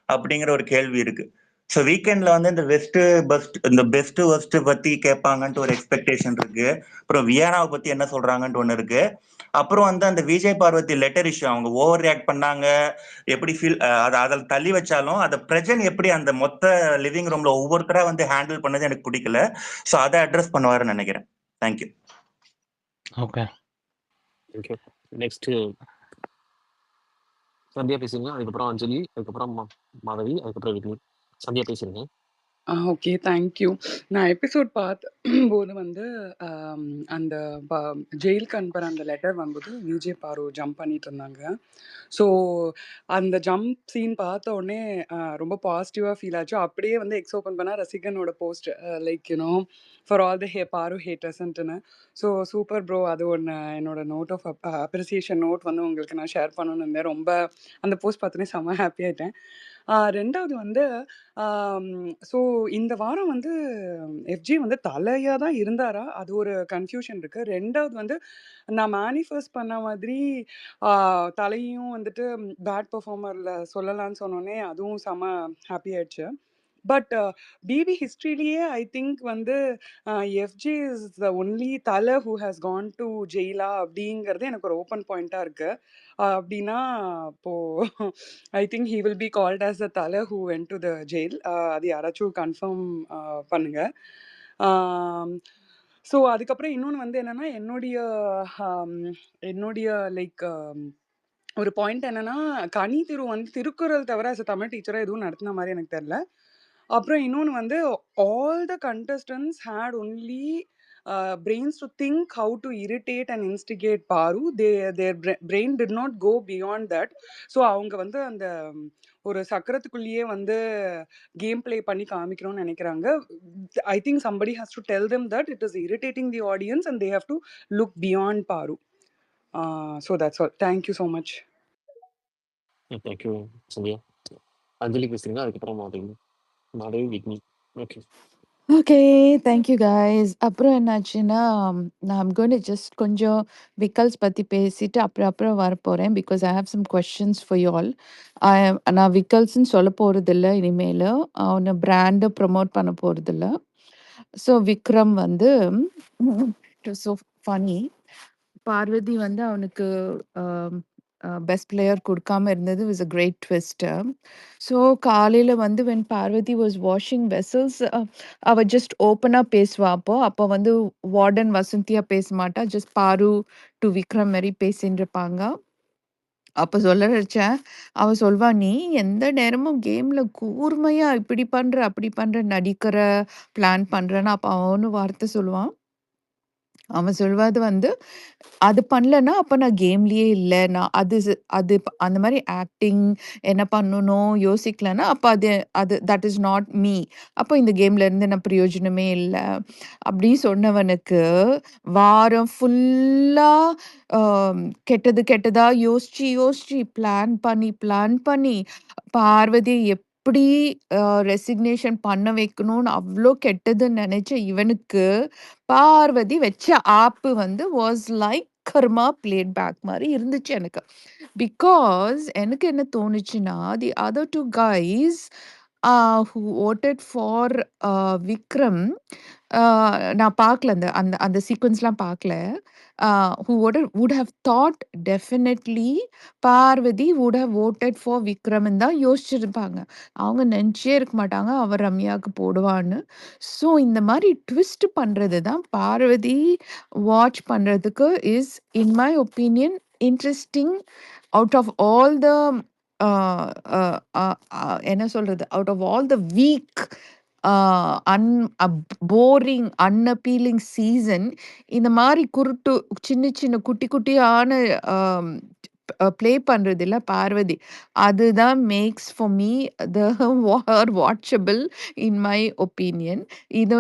அப்படிங்கிற ஒரு கேள்வி இருக்கு. ஸோ வீக்கெண்ட்ல வந்து இந்த பெஸ்ட் ஒஸ்ட் பத்தி கேட்பாங்கன்ட்டு ஒரு எக்ஸ்பெக்டேஷன் இருக்கு. அப்புறம் வியானாவை பத்தி என்ன சொல்றாங்கன்ட்டு ஒண்ணு இருக்கு. அப்புறம் வந்து அந்த விஜய் பார்வதி லெட்டர் இஷ்யூ அவங்க ஓவர் ரியாக்ட் பண்ணாங்க, எப்படி ஃபீல் அதில் தள்ளி வச்சாலும் அதை பிரஜன் எப்படி அந்த மொத்த லிவிங் ரூம்ல ஒவ்வொருத்தரா வந்து ஹேண்டில் பண்ணது எனக்கு பிடிக்கல. ஸோ அதை அட்ரஸ் பண்ணுவாருன்னு நினைக்கிறேன். Thank you. Okay, thank you. Next Sandhya பேசுங்க, அதுக்கப்புறம் அஞ்சலி, அதுக்கப்புறம் மாதவி, அதுக்கப்புறம் விக்னி. சந்தியா பேசுறீங்க. Okay, thank you. நான் எபிசோட் போது வந்து அந்த ஜெயிலுக்கு அனுப்புகிற அந்த லெட்டர் வரும்போது விஜய் பாரு ஜம்ப் பண்ணிட்டு இருந்தாங்க. ஸோ அந்த ஜம்ப் சீன் பார்த்த உடனே ரொம்ப பாசிட்டிவாக ஃபீல் ஆச்சு. அப்படியே வந்து எக்ஸ் ஓப்பன் பண்ணால் ரசிகனோட post like you know for all the Paaru ஹேட்டர்ஸ்ன்ட்டுன்னு. So super bro. அது ஒன்று என்னோட நோட் ஆஃப் அப்ரிசியேஷன் நோட் வந்து உங்களுக்கு நான் ஷேர் பண்ணணும்னு இருந்தேன். ரொம்ப அந்த போஸ்ட் பார்த்தோன்னே செம்ம ஹாப்பி ஆகிட்டேன். ரெண்டாவது வந்து ஸோ இந்த வாரம் வந்து எஃப்ஜி வந்து தலையாக தான் இருந்தாரா, அது ஒரு கன்ஃபியூஷன் இருக்குது. ரெண்டாவது வந்து நான் மேனிஃபெஸ்ட் பண்ண மாதிரி தலையும் வந்துட்டு பேட் பெர்ஃபார்மரில் சொல்லலான்னு சொன்னோன்னே அதுவும் செம ஹாப்பி ஆயிடுச்சு. பட் பிபி ஹிஸ்ட்ரியிலேயே ஐ திங்க் வந்து எஃப்ஜி இஸ் த ஒன்லி தலை ஹூ ஹேஸ் கான் டு ஜெயிலா அப்படிங்கிறது எனக்கு ஒரு ஓப்பன் பாயிண்ட்டாக இருக்குது. அப்படின்னா இப்போது I think he will be called as the தலை who went to the jail. அது யாராச்சும் கன்ஃபார்ம் பண்ணுங்க. ஸோ அதுக்கப்புறம் இன்னொன்று வந்து என்னென்னா என்னுடைய லைக் ஒரு பாயிண்ட் என்னன்னா, கனி திரு வந்து திருக்குறள் தவிர as a தமிழ் டீச்சரா எதுவும் நடத்தின மாதிரி எனக்கு தெரியல. அப்புறம் இன்னொன்று வந்து all the contestants had only brains to think how to irritate and instigate பாரு. their brain did not go beyond that. So அவங்க வந்து அந்த ஒரு சக்கரத்துக்குள்ளேயே வந்து கேம் ப்ளே பண்ணி காமிக்கணும்னு நினைக்கிறாங்க. I think somebody has to tell them that it is irritating the audience and they have to look beyond பாரு. So that's all. Thank you so much. Thank you Sandhya. Anjali பேசுறீங்க, அதுக்கப்புறம் Madhavi, Vigni. Okay. Okay, thank you guys. அப்புறம் என்னாச்சுன்னா, நான் going to just கொஞ்சம் விக்கல்ஸ் பத்தி பேசிட்டு அப்புறம் வரப்போறேன். Because I have some questions for you all. நான் விக்கல்ஸ்ன்னு சொல்ல போறதில்ல இனிமேலு. அவன பிராண்ட ப்ரமோட் பண்ண போறதில்ல. ஸோ விக்ரம் வந்து it was so funny. Parvathi வந்து அவனுக்கு பெஸ்ட் பிளேயர் கொடுக்காம இருந்தது was a great twist. So காலையில் வந்து when Parvathi was washing vessels, அவ ஜஸ்ட் ஓப்பனாக பேசுவா. அப்போ வந்து வார்டன் வசந்தியா பேச மாட்டா, ஜஸ்ட் பாரு டு விக்ரம் மாதிரி பேசின்னு இருப்பாங்க. அப்போ சொல்ல நினச்சேன், அவ சொல்வா, நீ எந்த நேரமும் கேமில் கூர்மையா இப்படி பண்ற அப்படி பண்ற நடிக்கிற பிளான் பண்றேன்னு. அப்போ அவனு வார்த்தை சொல்லுவான், அவன் சொல்வது வந்து, அது பண்ணலன்னா, அப்ப நான் கேம்லயே இல்ல. நான் அந்த மாரி ஆக்டிங் என்ன பண்ணணும் யோசிக்கலன்னா, அப்ப அது அது தட் இஸ் நாட் மீ. அப்ப இந்த கேம்ல இருந்து நான் பிரயோஜனமே இல்ல. அப்படி சொன்னவனுக்கு, வாரம் ஃபுல்லா அ கெட்டது கெட்டதா யோசிச்சு, யோசிச்சு பிளான் பண்ணி, பார்வதிய எப்படி ரெசிக்னேஷன் பண்ண வைக்கணும்னு அவ்ளோ கெட்டதுன்னு நெனச்ச இவனுக்கு, பார்வதி வச்ச ஆப்பு வந்து was like karma played back மாரி இருந்துச்சு எனக்கு. பிகாஸ் எனக்கு என்ன தோணுச்சுன்னா, the other 2 guys who voted for Vikram, அ நான் பார்க்கல. அந்த அந்த அந்த சீக்வென்ஸ்லாம் பார்க்கல. Who would have thought definitely Parvathi would have voted for விக்ரம்ன்னு தான் யோசிச்சிருப்பாங்க. அவங்க நெனச்சே இருக்க மாட்டாங்க, அவ ரம்யாக்கு போடுவான்னு. ஸோ இந்த மாரி ட்விஸ்ட் பண்றது தான் பார்வதி வாட்ச் பண்றதுக்கு is in my opinion interesting. Out of all the uh uh uh uh என்ன சொல்றது? Out of all the week an boring, unappealing season, இந்த மாரி சின்ன சின்ன குட்டி குட்டியான அம் ப்ளே பண்றதுல்ல பார்வதி. அதுதான் makes for me the watchable in my opinion. இந்த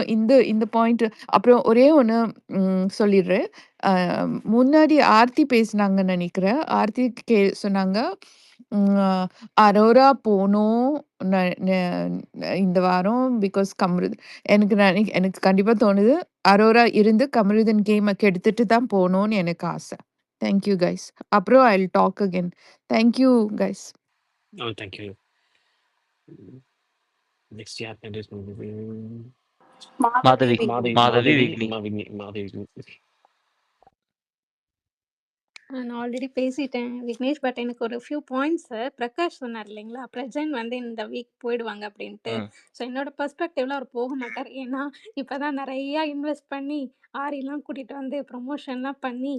இந்த பாயிண்ட் அப்புறம் ஒரே ஒண்ணு சொல்லிடுறேன். அ முன்னாடி ஆர்த்தி பேசினாங்கன்னு நெனைக்கிறேன். ஆர்த்தி சொன்னாங்க, ம் அரோரா போணும் ந ந இந்த வாரம் பிகாஸ் எனக்கு கண்டிப்பா தோணுது, அரோரா இருந்து கமருதன் கேம கெடுத்துட்டு தான் போணும்னு எனக்கு ஆசை. Thank you guys. அப்புறம் I will talk again. Thank you guys. Thank you. Next யார் கண்டெஸ்ட் பண்ணுறது? மாதவி, மாதவி விக்னேஷ். மாதவி விக்னி. மாதவி. நான் ஆல்ரெடி பேசிட்டேன் விக்னேஷ். பட் எனக்கு ஒரு ஃபியூ பாயிண்ட்ஸு பிரகாஷ் சொன்னார் இல்லைங்களா, பிரஜன் வந்து இந்த வீக் போயிடுவாங்க அப்படின்ட்டு. ம். ஸோ என்னோட பெர்ஸ்பெக்டிவ்ல அவர் போக மாட்டார். ஏன்னா இப்போ தான் நிறையா இன்வெஸ்ட் பண்ணி ஆரிலாம் கூட்டிகிட்டு வந்து ப்ரொமோஷன்லாம் பண்ணி,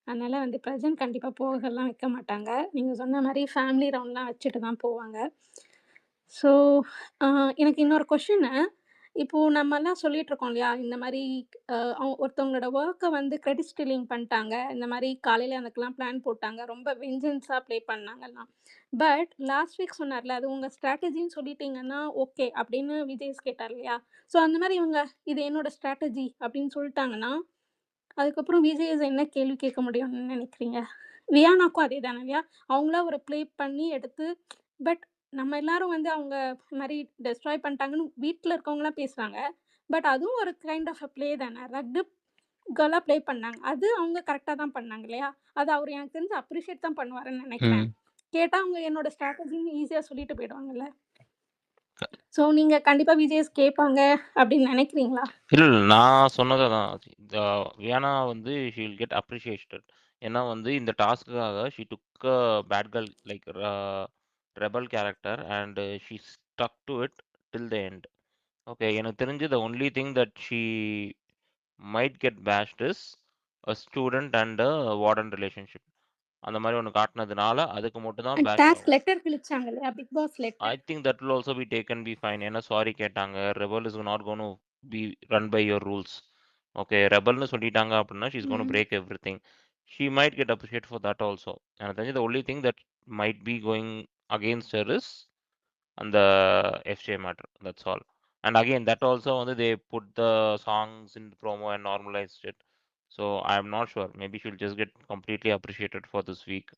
அதனால் வந்து பிரஜன் கண்டிப்பாக போகலாம் வைக்க மாட்டாங்க. நீங்கள் சொன்ன மாதிரி ஃபேமிலி ரவுண்ட்லாம் வச்சுட்டு தான் போவாங்க. ஸோ எனக்கு இன்னொரு கொஷின்னு, இப்போது நம்மலாம் சொல்லிகிட்ருக்கோம் இல்லையா, இந்த மாதிரி ஒருத்தவங்களோட ஒர்க்கை வந்து கிரெடிட் ஸ்டீலிங் பண்ணிட்டாங்க, இந்த மாதிரி காலையில் எனக்குலாம் பிளான் போட்டாங்க, ரொம்ப வெஞ்சன்ஸாக ப்ளே பண்ணாங்கலாம். பட் லாஸ்ட் வீக் சொன்னார்ல, அது உங்கள் ஸ்ட்ராட்டஜின்னு சொல்லிட்டீங்கன்னா ஓகே அப்படின்னு விஜய்ஸ் கேட்டார் இல்லையா. ஸோ அந்த மாதிரி இவங்க இது என்னோட ஸ்ட்ராட்டஜி அப்படின்னு சொல்லிட்டாங்கன்னா, அதுக்கப்புறம் விஜய்ஸ் என்ன கேள்வி கேட்க முடியும்னு நினைக்கிறீங்க? வியானாக்கும் அதே தானே இல்லையா, அவங்களா ஒரு ப்ளே பண்ணி எடுத்து. பட் நம்ம எல்லாரும் வந்து அவங்க இந்த மாதிரி டெஸ்ட்ராய் பண்ணிட்டாங்கன்னு வீட்டில் இருக்கவங்களாம் பேசுகிறாங்க. பட் அதுவும் ஒரு கைண்ட் ஆஃப் அ ப்ளே தானே, ரட்டு கேர்ளாக ப்ளே பண்ணாங்க, அது அவங்க கரெக்டாக தான் பண்ணாங்க இல்லையா. அது அவர் எனக்கு தெரிஞ்சு அப்ரிஷியேட் தான் பண்ணுவாருன்னு நினைக்கிறேன். ம். கேட்டால் அவங்க என்னோட ஸ்ட்ராட்டஜின்னு ஈஸியாக சொல்லிட்டு போயிடுவாங்கல்ல. ஸோ நீங்கள் கண்டிப்பாக விஜய்ஸ் கேட்பாங்க அப்படின்னு நினைக்கிறீங்களா? இல்ல, இல்ல. நான் சொன்னது அதான். வியானா வந்து ஷி வில் கெட் அப்ரிஷியேட்டட். ஏன்னா வந்து இந்த டாஸ்க்குக்காக she took a bad girl like rebel character and she stuck to it till the end. Okay. எனக்கு தெரிஞ்சு the only thing that she might get bashed is a student and a warden relationship. அந்த மாதிரி ஒன்று காட்டினதுனால அதுக்கு மட்டும் தான் பேஷ் task ஆகும். லெட்டர் கிழிச்சாங்க இல்லையா, Bigg Boss I letter. think that will also be taken be fine. ஏன்னா சாரி கேட்டாங்க. Rebel is not going to be run by your rules. Okay, rebelனு சொல்லிட்டாங்க அப்படின்னா she's going to break everything. She might get appreciated for that also. எனக்கு தெரிஞ்சு the only thing that might be going against her is அந்த FJ matter. That's all. And again, that also வந்து they put the songs in the promo and normalized it. So I'm not sure. Maybe she'll just get completely appreciated for this week.